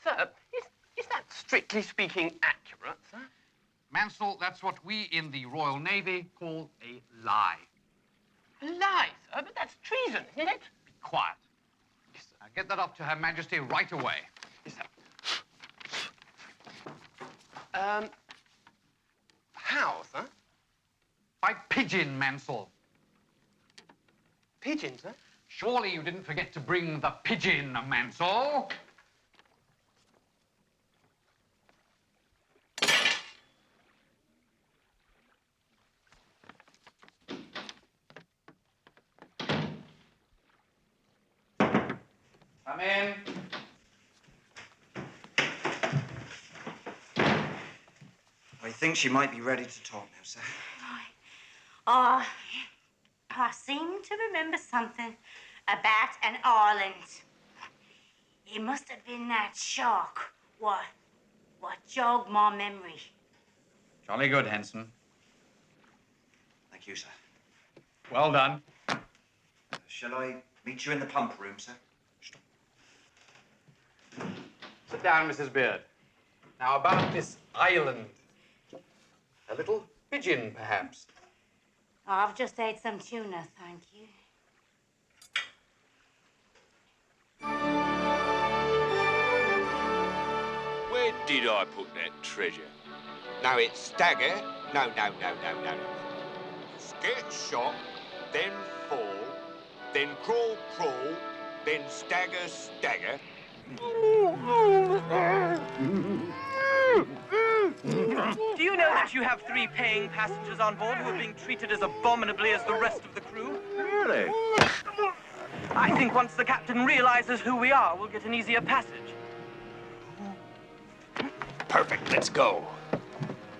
S21: Sir, is that strictly speaking accurate, sir?
S12: Mansell, that's what we in the Royal Navy call a lie.
S21: A lie, sir, but that's treason, isn't it?
S12: Be quiet. Yes, I'll get that up to Her Majesty right away.
S21: Yes, sir. How, sir?
S12: By pigeon, Mansell.
S21: Pigeon, sir?
S12: Surely you didn't forget to bring the pigeon, Mansell. Come in.
S22: I think she might be ready to talk now, sir.
S9: Oh, I seem to remember something about an island. It must have been that shark. What jogged my memory.
S12: Jolly good, Henson.
S22: Thank you, sir.
S12: Well done.
S22: Shall I meet you in the pump room, sir?
S12: Sit down, Mrs. Beard. Now, about this island. A little pigeon, perhaps.
S9: I've just ate some tuna, thank you.
S5: Where did I put that treasure? No, it's stagger. No. Get shot, then fall, then crawl, then stagger.
S21: Do you know that you have 3 paying passengers on board who are being treated as abominably as the rest of the crew?
S5: Really?
S21: I think once the captain realizes who we are, we'll get an easier passage.
S5: Perfect, let's go.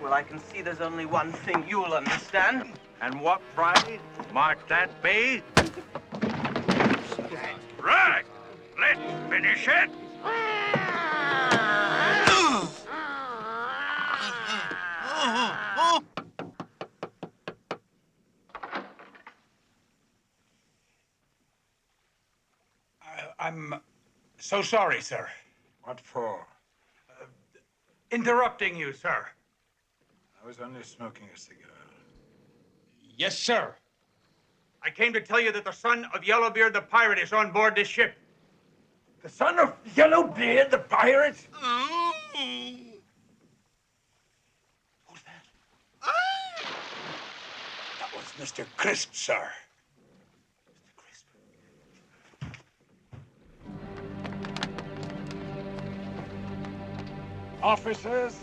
S21: Well, I can see there's only one thing you'll understand.
S2: And what, pray, might that be? Right, let's finish it.
S4: I'm so sorry, sir.
S23: What for?
S4: Interrupting you, sir.
S23: I was only smoking a cigar.
S4: Yes, sir. I came to tell you that the son of Yellowbeard the pirate is on board this ship.
S23: The son of Yellowbeard the pirate?
S4: Who's that? That was Mr. Crisp, sir.
S23: Officers,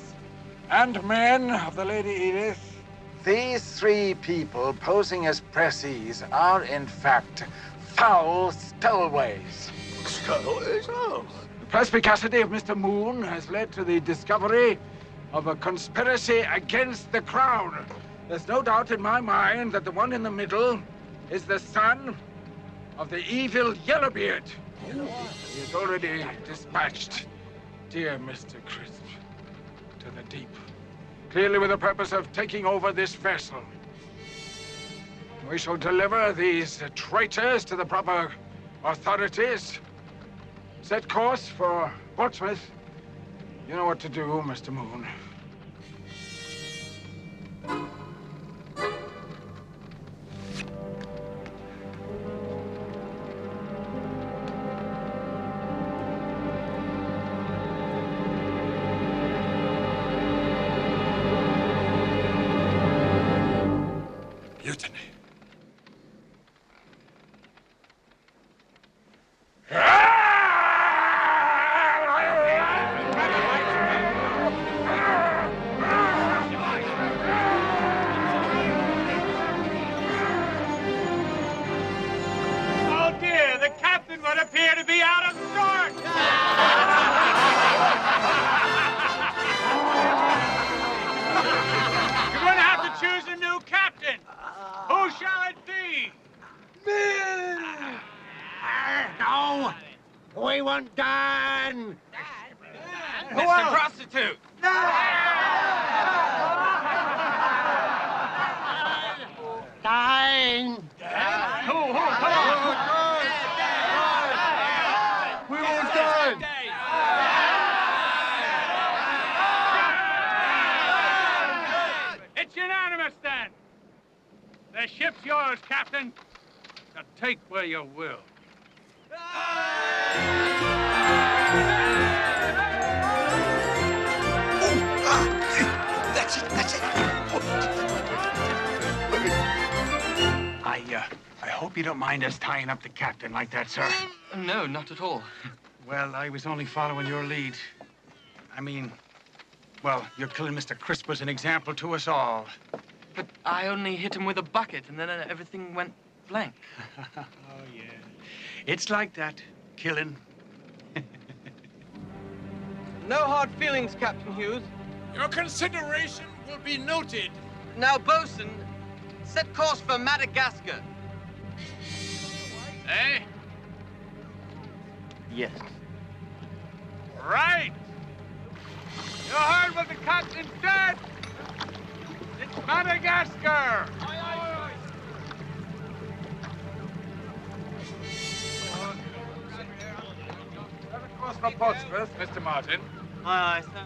S23: and men of the Lady Edith, these three people posing as pressees are, in fact, foul stowaways.
S17: Stowaways? Oh.
S23: The perspicacity of Mr. Moon has led to the discovery of a conspiracy against the crown. There's no doubt in my mind that the one in the middle is the son of the evil Yellowbeard. He has already dispatched dear Mr. Crisp to the deep, clearly with the purpose of taking over this vessel. We shall deliver these traitors to the proper authorities. Set course for Portsmouth. You know what to do, Mr. Moon. Mutiny.
S4: Oh dear, the captain would appear to be out of sorts. You're going to have to choose a new captain. Who shall it be?
S8: No! We want Dan!
S21: Mr. Prostitute!
S8: Dan!
S4: Who? Come on.
S8: We want Dan!
S4: It's unanimous, then. The ship's yours, Captain. Now take where you will.
S8: That's it, that's it.
S7: I hope you don't mind us tying up the captain like that, sir.
S3: No, not at all.
S7: Well, I was only following your lead. I mean, well, your killing Mr. Crisp was an example to us all.
S3: But I only hit him with a bucket, and then everything went blank.
S7: Oh, yeah. It's like that, killing.
S21: No hard feelings, Captain Hughes.
S4: Your consideration will be noted.
S21: Now, bosun, set course for Madagascar.
S4: Eh?
S21: Yes.
S4: Right. You heard what the captain said. It's Madagascar.
S7: Course for Portsmouth, Mr. Martin.
S21: Aye, aye, sir.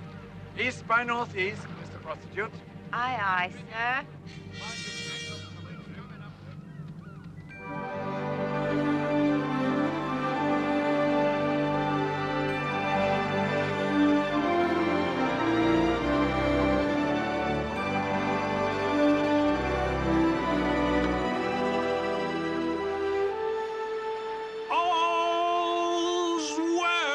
S7: East by northeast, Mr. Prostitute.
S18: Aye, aye, sir.
S4: All's well.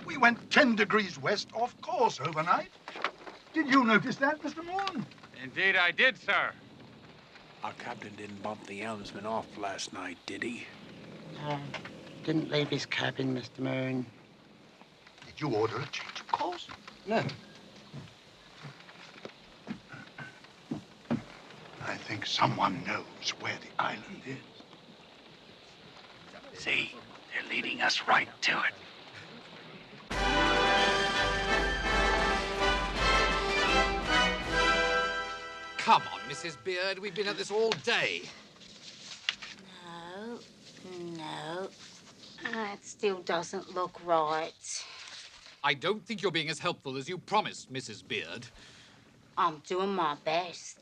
S6: We went 10 degrees west off course overnight. Did you notice that, Mr. Moon?
S4: Indeed I did, sir.
S23: Our captain didn't bump the helmsman off last night, did he?
S8: No, didn't leave his cabin, Mr. Moon.
S6: Did you order a change of course?
S8: No.
S6: I think someone knows where the island is.
S23: See, they're leading us right to it.
S12: Come on, Mrs. Beard. We've been at this all day.
S9: No. It still doesn't look right.
S12: I don't think you're being as helpful as you promised, Mrs. Beard.
S9: I'm doing my best.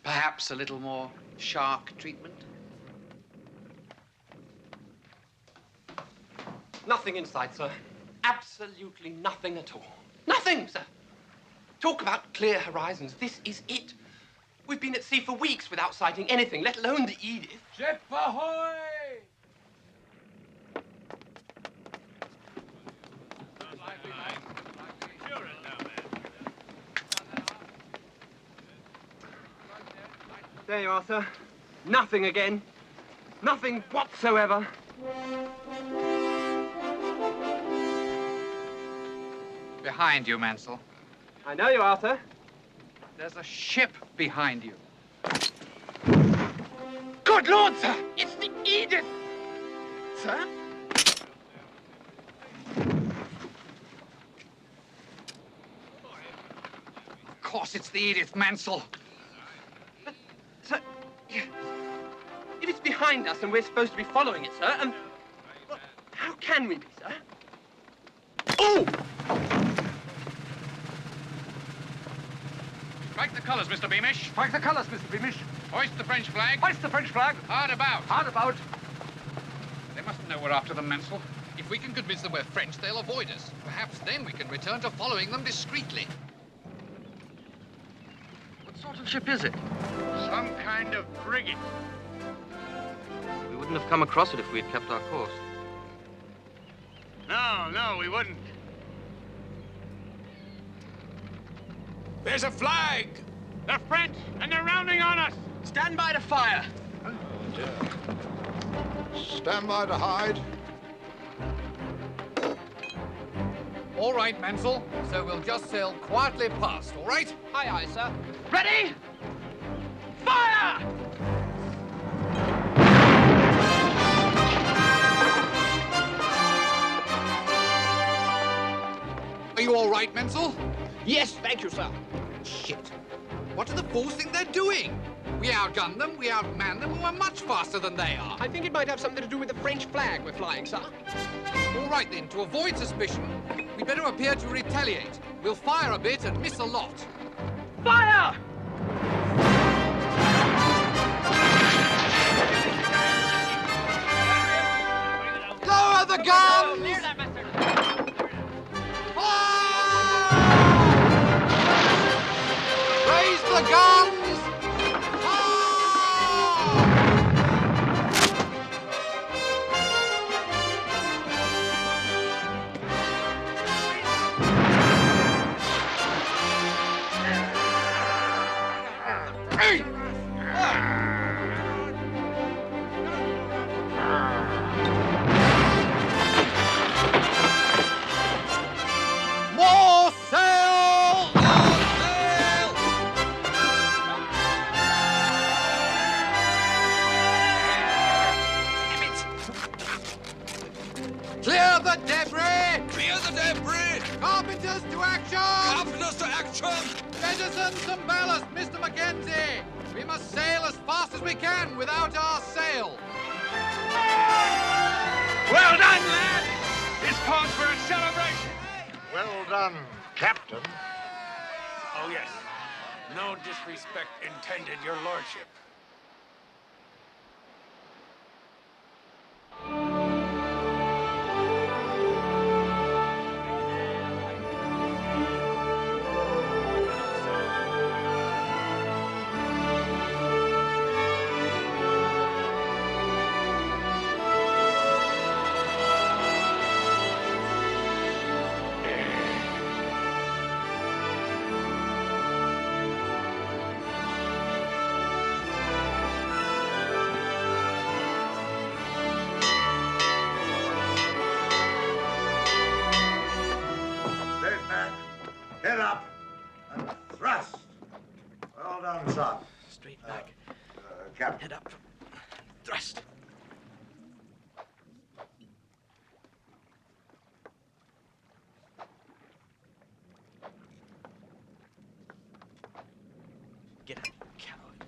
S14: Perhaps a little more shark treatment?
S1: Nothing inside, sir. Absolutely nothing at all. Nothing, sir. Talk about clear horizons. This is it. We've been at sea for weeks without sighting anything, let alone the Edith.
S23: Ship ahoy!
S1: There you are, sir. Nothing again. Nothing whatsoever.
S12: Behind you, Mansell.
S1: I know you are, sir.
S12: There's a ship behind you.
S1: Good Lord, sir! It's the Edith! Sir?
S12: Of course it's the Edith, Mansell.
S1: But, sir, if it's behind us and we're supposed to be following it, sir, and... Well, how can we be, sir? Oh!
S12: Strike the colours, Mr. Beamish.
S23: Strike the colours, Mr. Beamish.
S12: Hoist the French flag.
S23: Hoist the French flag.
S12: Hard about.
S23: Hard about.
S12: They mustn't know we're after them, Mansell. If we can convince them we're French, they'll avoid us. Perhaps then we can return to following them discreetly.
S16: What sort of ship is it?
S2: Some kind of frigate.
S16: We wouldn't have come across it if we had kept our course.
S2: No, we wouldn't.
S23: There's a flag!
S2: They're French, and they're rounding on us!
S1: Stand by to fire!
S6: Oh, dear. Stand by to hide.
S12: All right, Mansell. So we'll just sail quietly past, all right?
S1: Aye, aye, sir. Ready? Fire!
S12: Are you all right, Mansell?
S1: Yes, thank you, sir.
S12: Shit. What do the fools think they're doing? We outgunned them, we outmanned them, and we're much faster than they are.
S1: I think it might have something to do with the French flag we're flying, sir.
S12: All right, then, to avoid suspicion, we better appear to retaliate. We'll fire a bit and miss a lot.
S1: Fire!
S12: Lower the guns! Raise the guns! More sail! Clear the debris!
S23: Clear the debris!
S12: Carpenters to action!
S23: Carpenters to action!
S12: Jettison some ballast, Mr. Mackenzie! We must sail as fast as we can without our sail.
S2: Well done, lad! This calls for a celebration.
S17: Well done, Captain.
S2: Oh, yes. No disrespect intended, your lordship.
S17: Captain.
S16: Head up. Thrust. Get up, coward.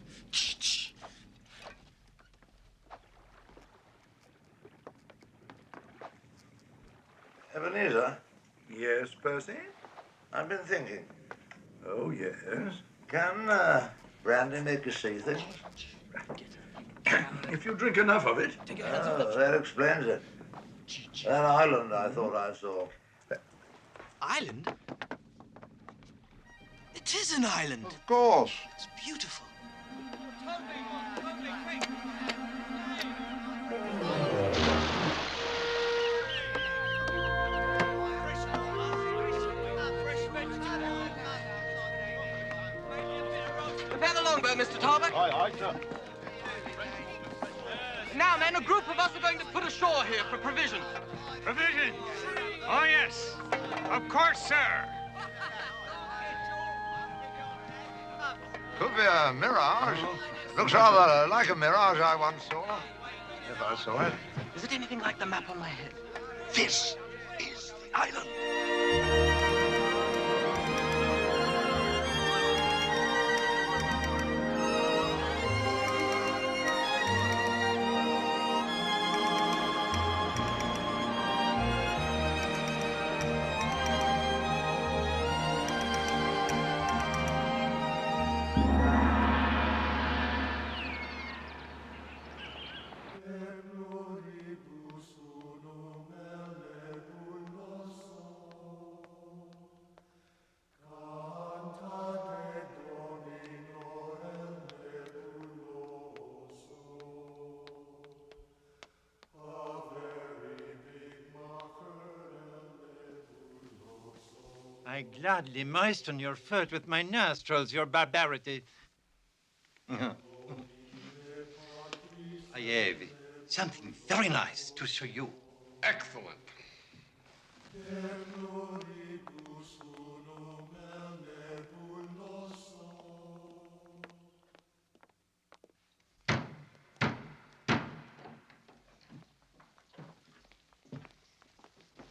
S17: Ebenezer? Yes, Percy? I've been thinking. Oh, yes. Can brandy make you see things? If you drink enough of it. Oh, that explains it. That island I thought I saw.
S16: Island? It is an island.
S17: Of course.
S16: It's beautiful.
S1: Prepare the longboat, Mr. Tarbuck.
S17: Aye, sir.
S1: Now, men, a group of us are going to put ashore here for provision.
S2: Provision? Oh, yes. Of course, sir.
S17: Could be a mirage. Looks rather like a mirage I once saw. If I saw it.
S1: Is it anything like the map on my head?
S17: This is the island.
S7: I gladly moisten your foot with my nostrils, your barbarity. I have something very nice to show you.
S10: Excellent.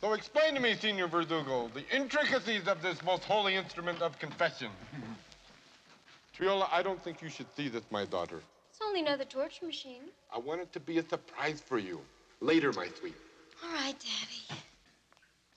S10: So explain to me, Senor Verdugo, the intricacies of this most holy instrument of confession. Triola, I don't think you should see this, my daughter.
S15: It's only another torture machine.
S10: I want it to be a surprise for you. Later, my sweet.
S15: All right, Daddy.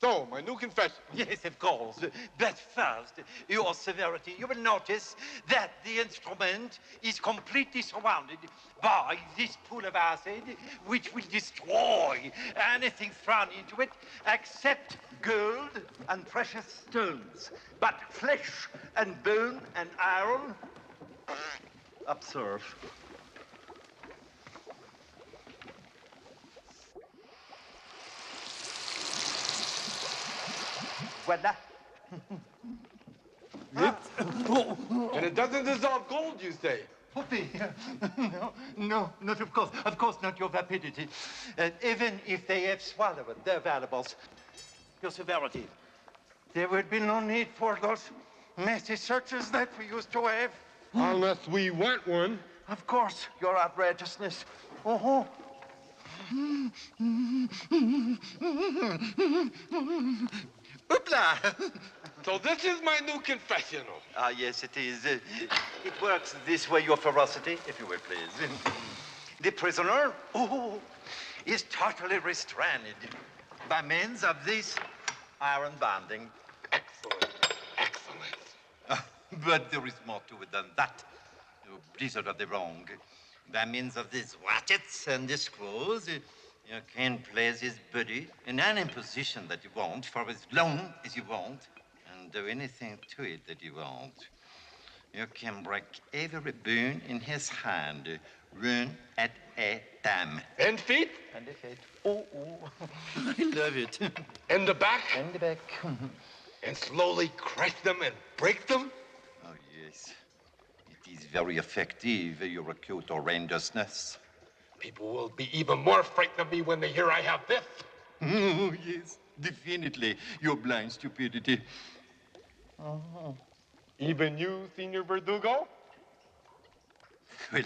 S10: So, my new confession.
S7: Yes, of course. But first, your severity, you will notice that the instrument is completely surrounded by this pool of acid, which will destroy anything thrown into it except gold and precious stones. But flesh and bone and iron, observe. Voila.
S10: And it doesn't dissolve gold, you say?
S7: Puppy. No, not of course. Of course not your vapidity. Even if they have swallowed their valuables, your severity, there would be no need for those messy searches that we used to have.
S10: Unless we want one.
S7: Of course, your outrageousness. Oh. Hoopla!
S10: So this is my new confessional.
S7: Ah, yes, it is. It works this way, your ferocity, if you will, please. The prisoner, is totally restrained by means of this iron binding.
S10: Excellent. Excellent.
S7: But there is more to it than that. You blizzard of the wrong. By means of these ratchets and these screws, you can place his body in any position that you want for as long as you want and do anything to it that you want. You can break every bone in his hand, one at a time.
S10: And feet?
S7: And the feet. Oh. I love it.
S10: And the back?
S7: And the back.
S10: And slowly crush them and break them?
S7: Oh, yes. It is very effective, your acute horrendousness.
S10: People will be even more frightened of me when they hear I have this.
S7: Oh, yes, definitely. Your blind stupidity.
S10: Even you, Senor Verdugo?
S7: Well,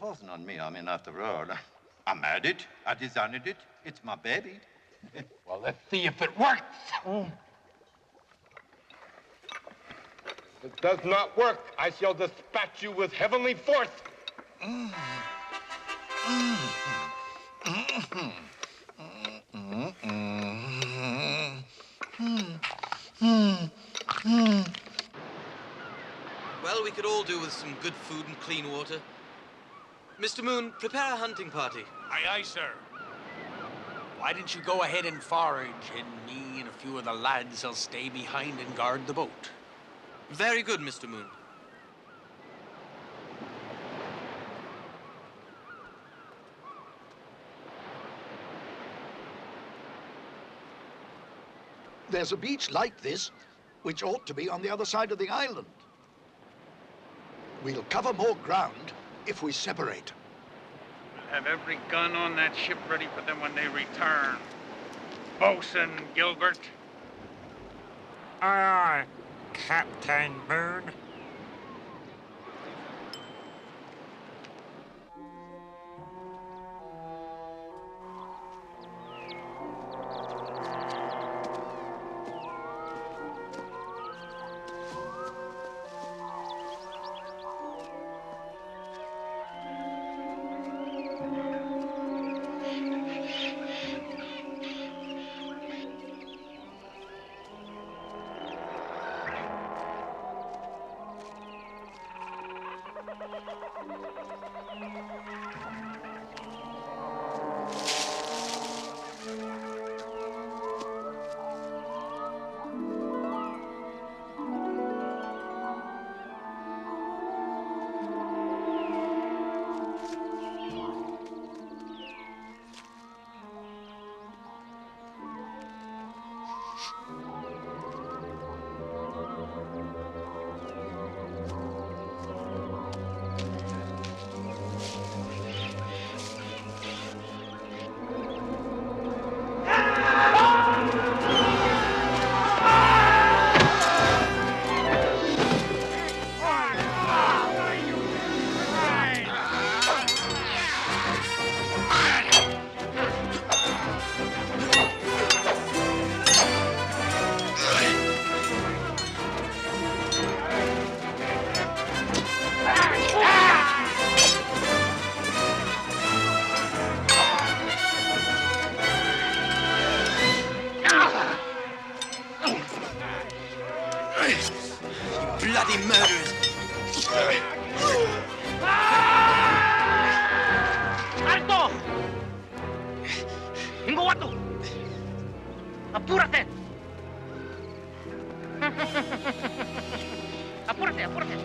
S7: course not me. I mean, after all, I made it. I designed it. It's my baby.
S23: Well, let's see if it works.
S10: It does not work. I shall dispatch you with heavenly force.
S16: Well, we could all do with some good food and clean water. Mr. Moon, prepare a hunting party.
S4: Aye, aye, sir. Why don't you go ahead and forage, and me and a few of the lads will stay behind and guard the boat.
S16: Very good, Mr. Moon.
S6: There's a beach like this, which ought to be on the other side of the island. We'll cover more ground if we separate.
S13: Have every gun on that ship ready for them when they return. Bosun Gilbert.
S8: Aye, aye, Captain Moon.
S16: Bloody murderers!
S21: ¡Alto! ¡Ningún guato! ¡Apúrate! ¡Apúrate, apúrate!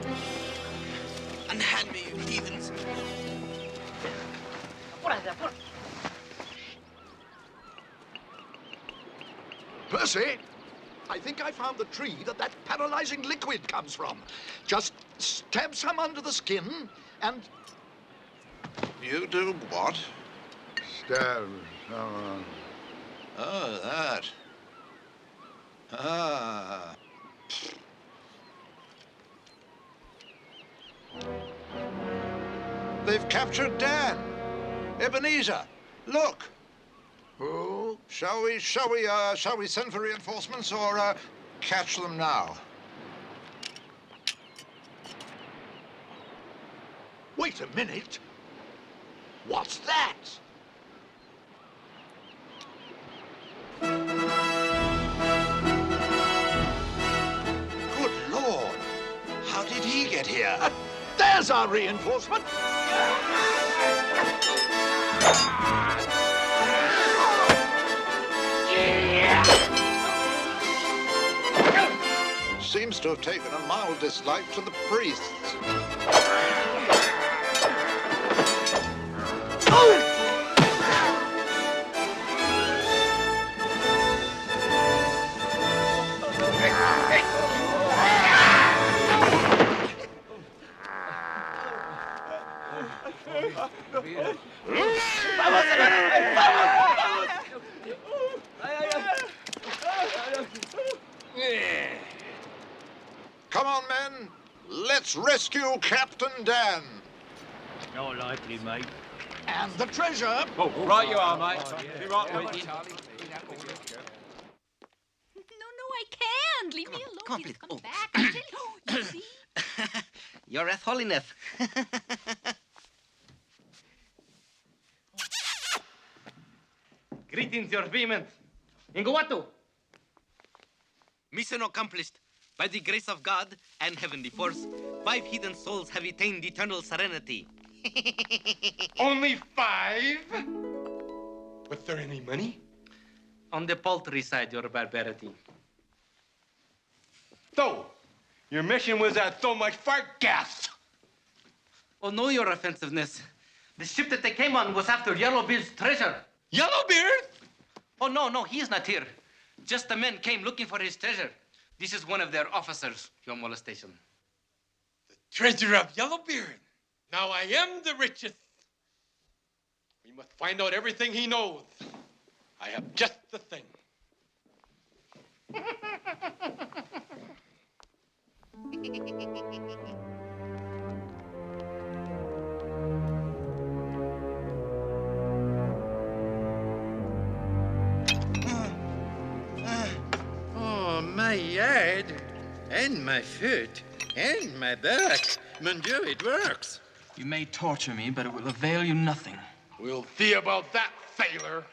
S16: Unhand me, you heathens!
S21: ¡Apúrate, apúrate!
S6: Percy, I think I found the tree that paralyzing liquid comes from. Just stab some under the skin and...
S19: You do what?
S6: Stab someone.
S19: Oh, that. Ah. They've captured Dan. Ebenezer, look.
S6: Who?
S19: Shall we send for reinforcements or catch them now?
S6: Wait a minute. What's that?
S19: Good Lord. How did he get here?
S6: There's our reinforcement.
S19: Seems to have taken a mild dislike to the priests. Come on, men. Let's rescue Captain Dan.
S5: Not likely, mate.
S6: And the treasure.
S11: Oh, right you are, mate. Be right with you.
S20: No, I can't. Leave me alone.
S22: Come on,
S20: He's
S22: please.
S20: coming back. I tell you, you see?
S22: Your Earth Holiness.
S3: Greetings, your vehement. Ingawatu.
S22: Mission accomplished. By the grace of God and heavenly force, 5 hidden souls have attained eternal serenity.
S3: Only 5? Was there any money?
S22: On the paltry side, your barbarity.
S3: So, your mission was so much for gas.
S22: Oh, no, your offensiveness. The ship that they came on was after Yellowbeard's treasure.
S3: Yellowbeard?
S22: Oh, no, he is not here. Just the men came looking for his treasure. This is one of their officers, your molestation.
S3: Treasure of Yellowbeard. Now I am the richest. We must find out everything he knows. I have just the thing.
S7: Oh, my head, and my foot, and my back. Mon Dieu, it works.
S21: You may torture me, but it will avail you nothing.
S3: We'll see about that, sailor.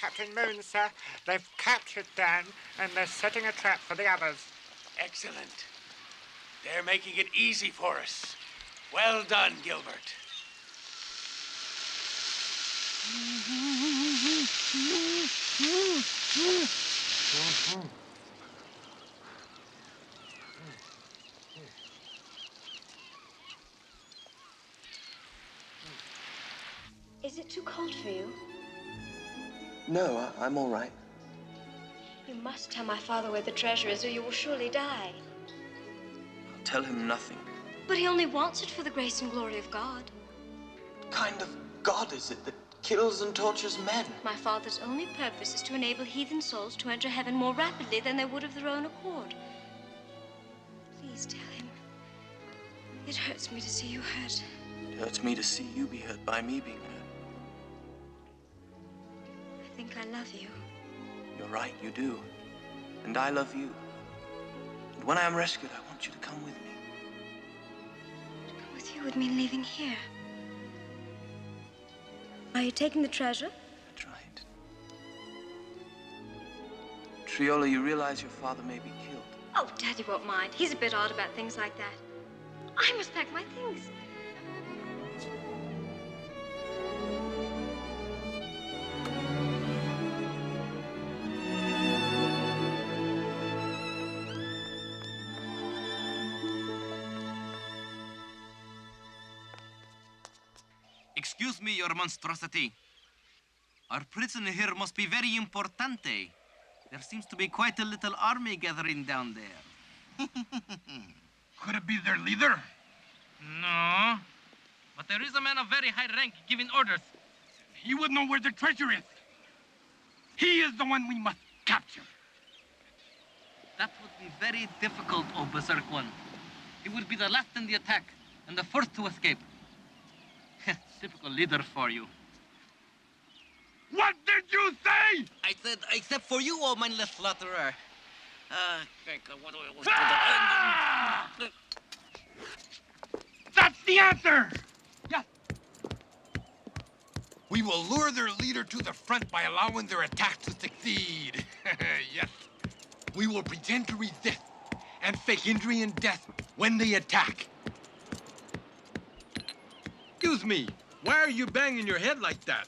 S8: Captain Moon, sir. They've captured Dan, and they're setting a trap for the others.
S4: Excellent. They're making it easy for us. Well done, Gilbert.
S15: Is it too cold for you?
S16: No, I'm all right.
S15: You must tell my father where the treasure is, or you will surely die.
S16: I'll tell him nothing.
S15: But he only wants it for the grace and glory of God.
S16: What kind of God is it that kills and tortures men?
S15: My father's only purpose is to enable heathen souls to enter heaven more rapidly than they would of their own accord. Please tell him. It hurts me to see you hurt.
S16: It hurts me to see you be hurt by me being hurt.
S15: I think I love you.
S16: You're right, you do. And I love you. And when I am rescued, I want you to come with me.
S15: To come with you would mean leaving here. Are you taking the treasure?
S16: That's right. Triola, you realize your father may be killed.
S15: Oh, Daddy won't mind. He's a bit odd about things like that. I must pack my things.
S22: Excuse me, your monstrosity. Our prisoner here must be very importante. There seems to be quite a little army gathering down there.
S23: Could it be their leader?
S22: No. But there is a man of very high rank giving orders.
S23: He would know where the treasure is. He is the one we must capture.
S22: That would be very difficult, O Berserk One. He would be the last in the attack and the first to escape. Typical leader for you.
S23: What did you say?
S22: I said, except for you, O mindless slaughterer.
S23: That's the answer! Yes. We will lure their leader to the front by allowing their attack to succeed. Yes. We will pretend to resist and fake injury and death when they attack.
S3: Excuse me, why are you banging your head like that?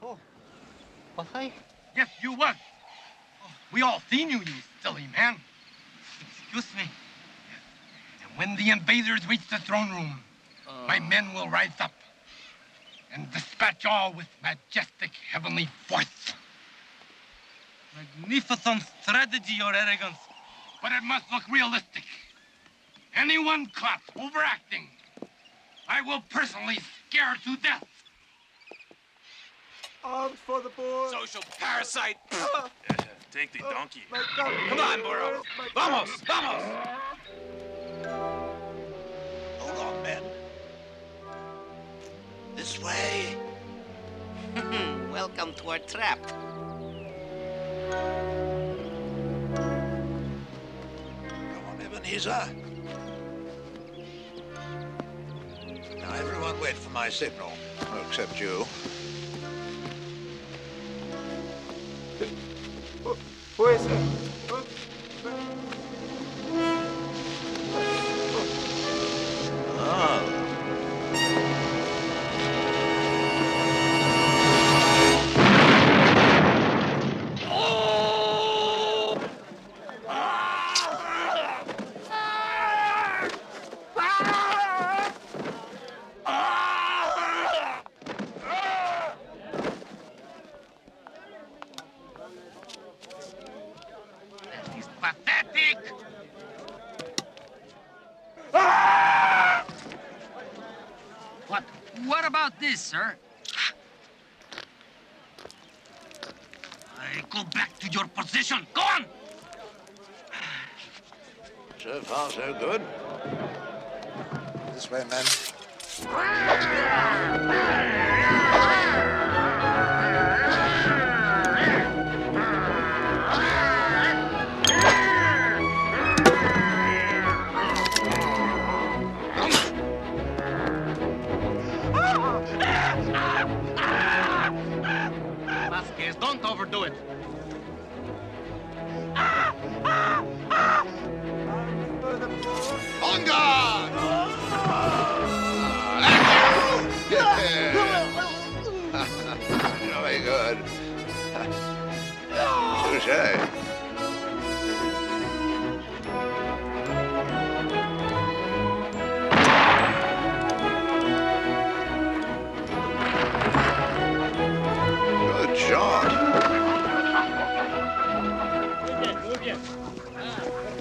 S23: Oh, was I? Yes, you was. Oh, we all seen you, you silly man. Excuse me. And when the invaders reach the throne room, my men will rise up and dispatch all with majestic heavenly force.
S22: Magnificent strategy, your arrogance.
S23: But it must look realistic.
S3: Anyone caught overacting, I will personally scare to death.
S9: Arms for the boy.
S11: Social parasite. Take the donkey.
S9: Come
S11: on, Burro. Vamos, vamos.
S19: Hold on, men. This way.
S22: Welcome to our trap.
S19: Come on, Ebenezer. Now, everyone wait for my signal. Oh, except you.
S9: Who is it?
S12: What about this, sir?
S22: Go back to your position. Go on!
S19: So far, so good. This way, men.
S22: Vasquez, don't overdo it.
S19: On guard! Very good. Touche. Good shot.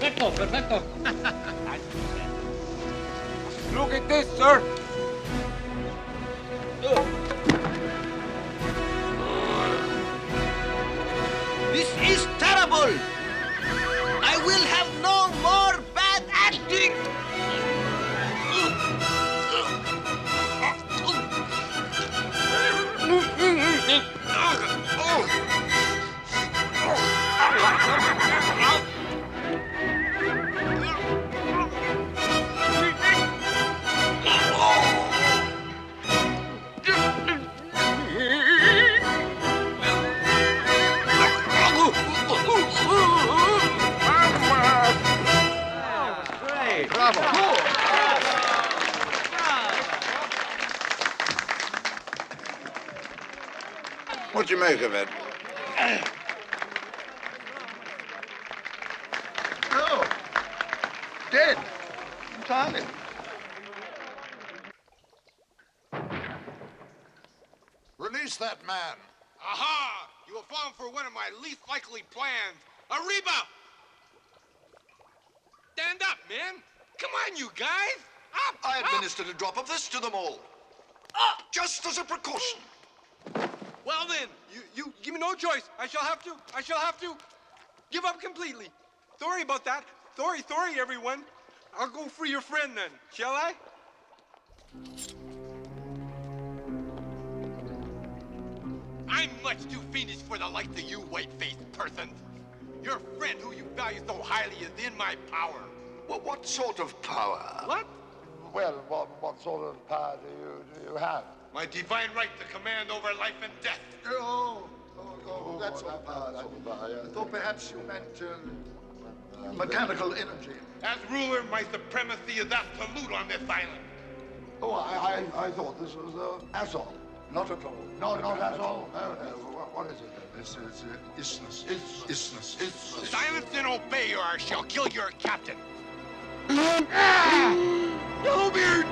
S21: Perfecto, perfecto.
S23: Look at this, sir.
S22: This is terrible! I will have no more bad acting!
S19: Bravo. What do you make of it? Oh, dead. Entirely. Release that man.
S3: Aha! You have fallen for one of my least likely plans. Arriba! Stand up, man. Come on, you guys. Up!
S6: I administered a drop of this to them all. Up! Just as a precaution.
S3: Well then, you give me no choice. I shall have to give up completely. Sorry about that. Sorry, everyone. I'll go free your friend then, shall I? I'm much too fiendish for the likes of you white-faced persons. Your friend who you value so highly is in my power.
S6: Well, what sort of power?
S3: What?
S6: Well, what sort of power do you have?
S3: My divine right to command over life and death.
S6: Oh, that's all power. I thought perhaps you meant mechanical energy.
S3: As ruler, my supremacy is absolute on this island.
S6: Oh, I thought this was assault. Not at all. No, not at all. No. What is it? It's isthmus.
S3: Silence and obey, or I shall kill your captain.
S6: Yellowbeard!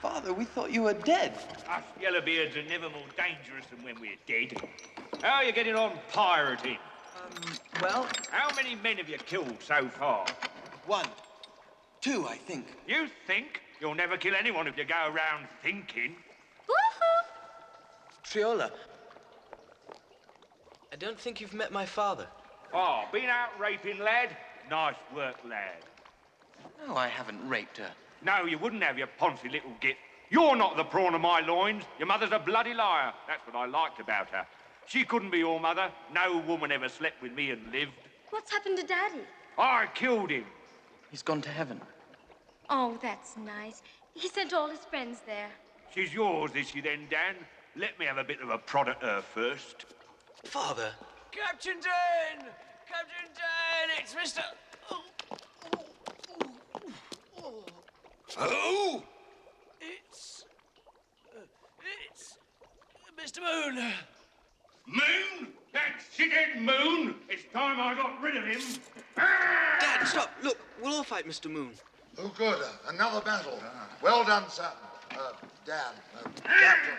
S21: Father, we thought you were dead.
S2: Us Yellowbeards are never more dangerous than when we're dead. How are you getting on pirating?
S16: Well?
S2: How many men have you killed so far?
S16: 1. 2, I think.
S2: You think? You'll never kill anyone if you go around thinking.
S16: Triola, I don't think you've met my father.
S2: Oh, been out raping, lad? Nice work, lad.
S16: No, I haven't raped her.
S2: No, you wouldn't have, you poncy little git. You're not the prawn of my loins. Your mother's a bloody liar. That's what I liked about her. She couldn't be your mother. No woman ever slept with me and lived.
S15: What's happened to Daddy?
S2: I killed him.
S16: He's gone to heaven.
S15: Oh, that's nice. He sent all his friends there.
S2: She's yours, is she then, Dan? Let me have a bit of a prod at her first.
S16: Father?
S21: Captain Dan! Captain Dan, it's Mr...
S2: Who?
S21: It's Mr. Moon.
S2: Moon? That shithead Moon? It's time I got rid of him.
S16: Dad, stop. Look, we'll all fight Mr. Moon.
S6: Oh, good. Another battle. Well done, sir. Dan. Captain.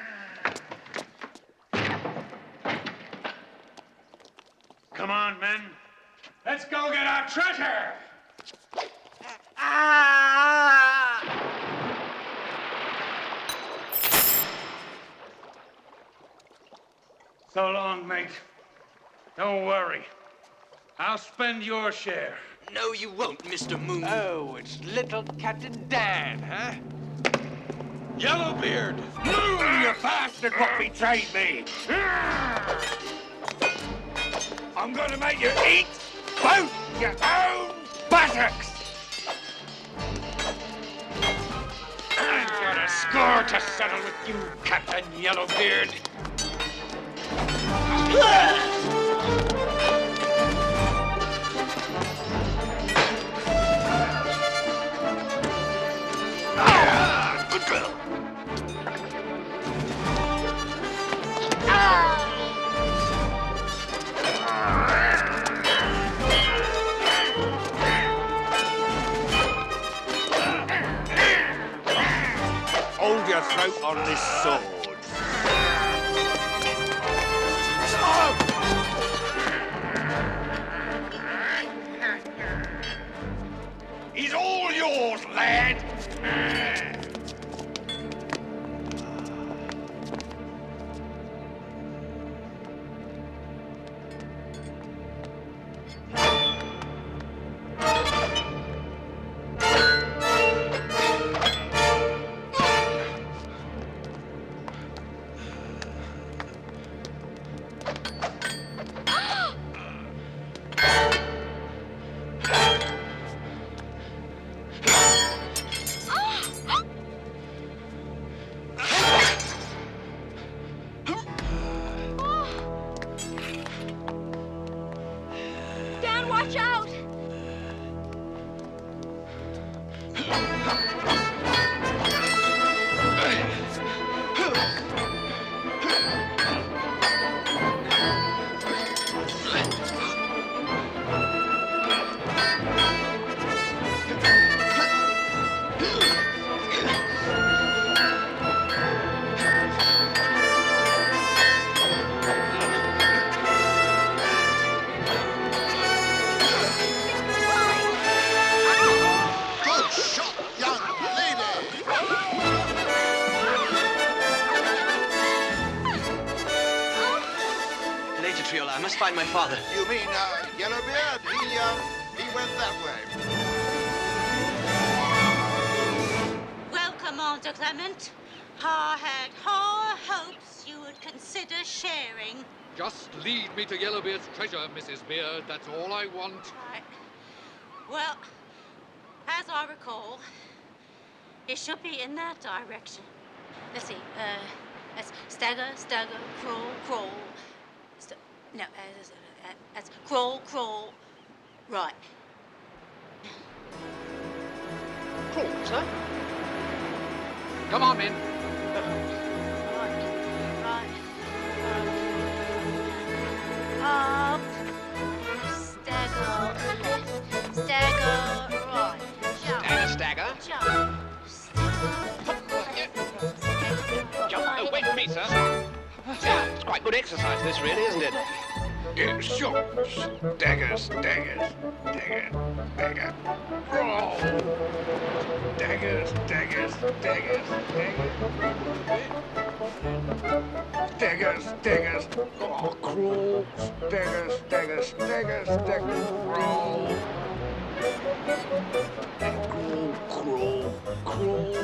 S2: Come on, men. Let's go get our treasure.
S13: So long, mate. Don't worry. I'll spend your share.
S16: No, you won't, Mr. Moon.
S21: Oh, it's little Captain Dan, huh?
S2: Yellowbeard! Moon, you bastard, what betrayed me! I'm gonna make you eat both your own buttocks! I've got a score to settle with you, Captain Yellowbeard. Good girl. Hold your throat on this sword. He's all yours, lad.
S15: Dan, watch out!
S6: Good shot, young lady.
S16: Later, Triola, I must find my father.
S6: You mean Yellowbeard? He went that way.
S1: Well, Commander Clement, I had high hopes you would consider sharing.
S12: Just lead me to Yellowbeard's treasure, Mrs. Beard. That's all I want.
S1: Right. Well, as I recall, it should be in that direction. Let's see, that's stagger, stagger, crawl, crawl. No, that's crawl, crawl. Right.
S12: Crawl, sir. Come on, men.
S1: Right. Up, stagger, left, stagger, right. Jump.
S5: Stagger.
S1: Jump.
S5: Jump. Oh, wait for me, sir. It's quite good exercise, this, really, isn't it? Get shot. Stagger, stagger, stagger, stagger. Crawl. Stagger, stagger, stagger, stagger. Stagger, stagger. Oh, crawl. Stagger, stagger, stagger, stagger. Crawl. Crawl, crawl.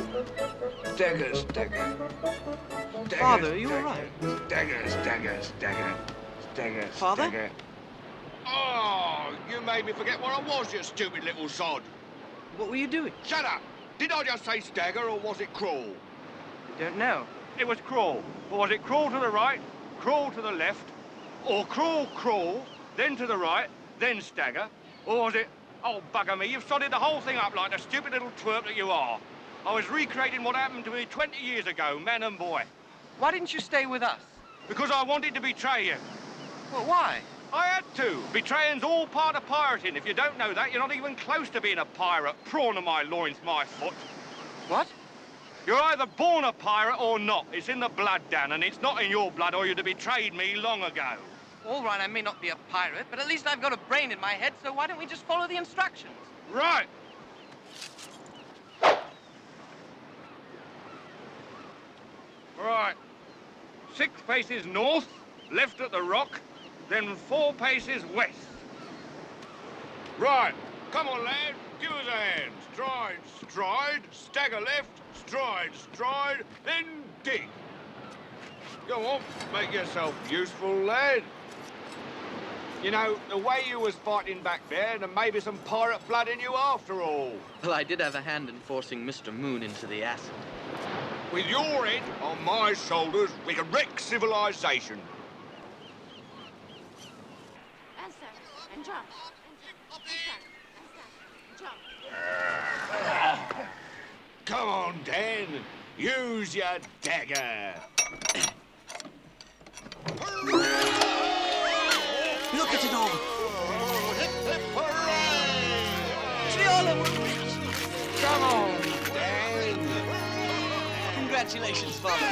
S5: Stagger, stagger.
S16: Father, are you all right?
S5: Stagger, stagger, stagger. Stagger,
S16: Father?
S5: stagger. Oh, you made me forget where I was, you stupid little sod.
S16: What were you doing?
S5: Shut up! Did I just say stagger or was it crawl?
S16: Don't know.
S2: It was crawl. Or was it crawl to the right, crawl to the left, or crawl, crawl, then to the right, then stagger? Or was it, oh, bugger me, you've sodded the whole thing up like the stupid little twerp that you are. I was recreating what happened to me 20 years ago, man and boy.
S16: Why didn't you stay with us?
S2: Because I wanted to betray you.
S16: Well, why?
S2: I had to. Betraying's all part of pirating. If you don't know that, you're not even close to being a pirate. Prawn of my loin's my foot.
S16: What?
S2: You're either born a pirate or not. It's in the blood, Dan, and it's not in your blood or you'd have betrayed me long ago.
S16: All right, I may not be a pirate, but at least I've got a brain in my head, so why don't we just follow the instructions?
S2: Right. Right. 6 paces north, left at the rock, then 4 paces west.
S5: Right. Come on, lad. Give us a hand. Stride, stride, stagger left, stride, stride, then dig. Go on, make yourself useful, lad. You know, the way you was fighting back there, there may be some pirate blood in you after all.
S16: Well, I did have a hand in forcing Mr. Moon into the acid.
S5: With your head on my shoulders, we can wreck civilization.
S20: And stand, and jump.
S5: Come on, Dan. Use your dagger.
S16: Look at it all. Triola, we're rich.
S5: Come on, Dan.
S16: Congratulations, Father.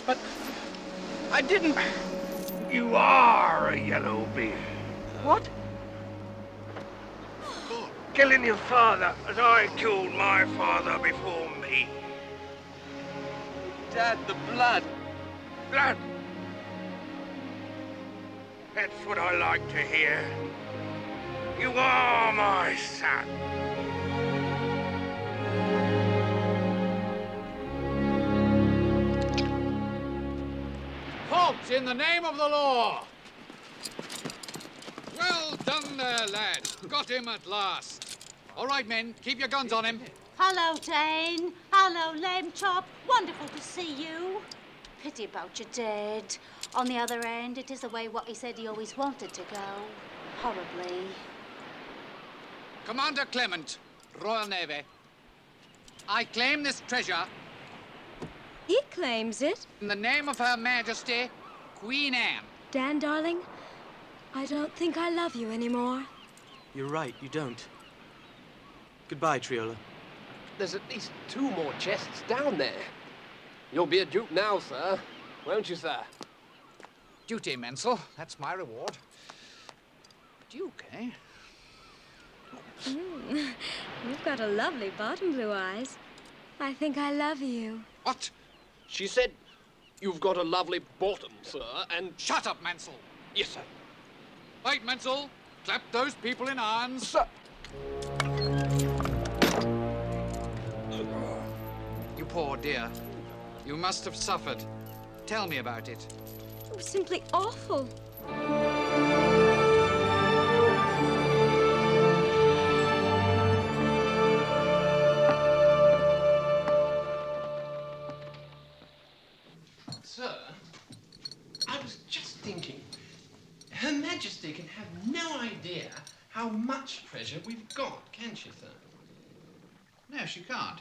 S16: But I didn't.
S2: You are a Yellowbeard.
S16: What?
S2: Killing your father as I killed my father before me.
S16: Dad, the blood.
S2: Blood? That's what I like to hear. You are my son.
S12: Halt, in the name of the law! Well done there, lad. Got him at last. All right, men, keep your guns on him.
S20: Hello, Dane. Hello, Lamb Chop. Wonderful to see you. Pity about your dad. On the other hand, it is the way what he said he always wanted to go. Horribly.
S12: Commander Clement, Royal Navy. I claim this treasure.
S15: He claims it.
S12: In the name of Her Majesty, Queen Anne.
S15: Dan, darling, I don't think I love you anymore.
S16: You're right, you don't. Goodbye, Triola.
S14: There's at least 2 more chests down there. You'll be a duke now, sir. Won't you, sir?
S12: Duty, Menzel. That's my reward. Duke, eh?
S15: You've got a lovely bottom, Blue Eyes. I think I love you.
S12: What?
S14: She said, you've got a lovely bottom, sir, and...
S12: Shut up, Menzel.
S14: Yes, sir.
S12: Right, Menzel. Clap those people in irons.
S14: Sir.
S12: You poor dear. You must have suffered. Tell me about it.
S15: It was simply awful.
S14: Sir, I was just thinking, Her Majesty can have no idea how much treasure we've got, can she, sir?
S12: No, she can't.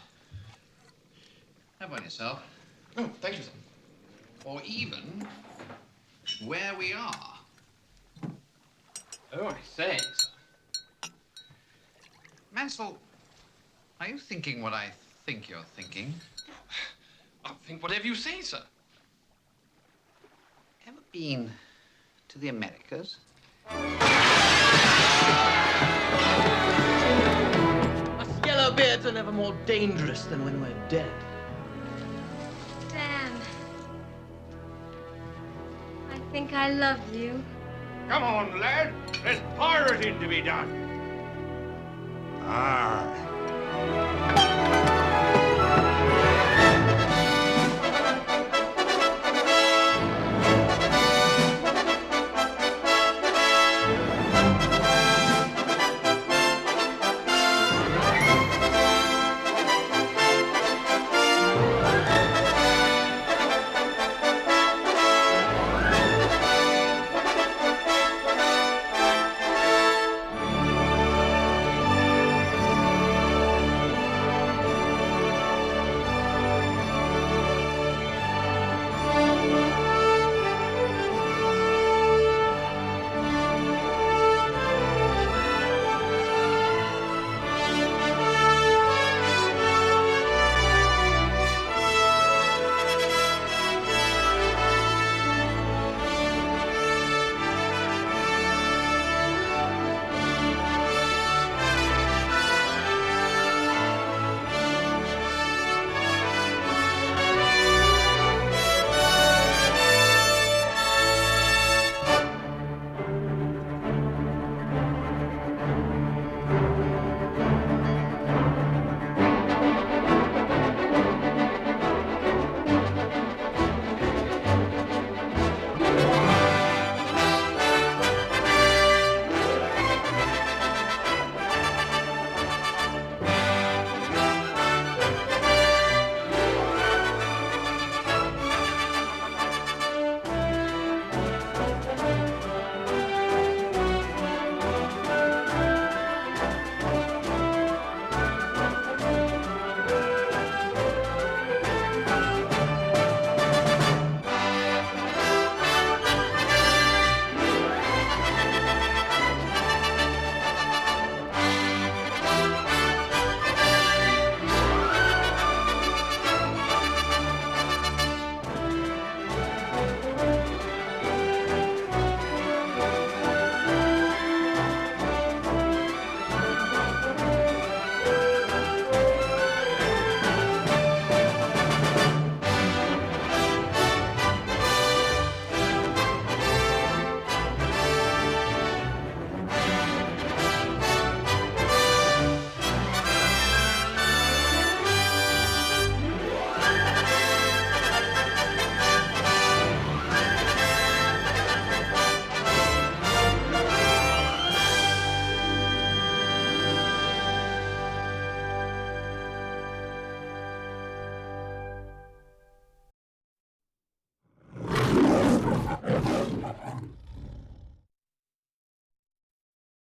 S12: Have one yourself.
S14: Oh, thank you, sir.
S12: Or even where we are.
S14: Oh, I say, sir.
S12: Mansell, are you thinking what I think you're thinking?
S14: I'll think whatever you say, sir.
S16: Ever
S12: been to the Americas?
S21: Us Yellowbeards are never more dangerous than when we're dead.
S15: Dan, I think I love you.
S2: Come on, lad. There's pirating to be done.
S19: Ah.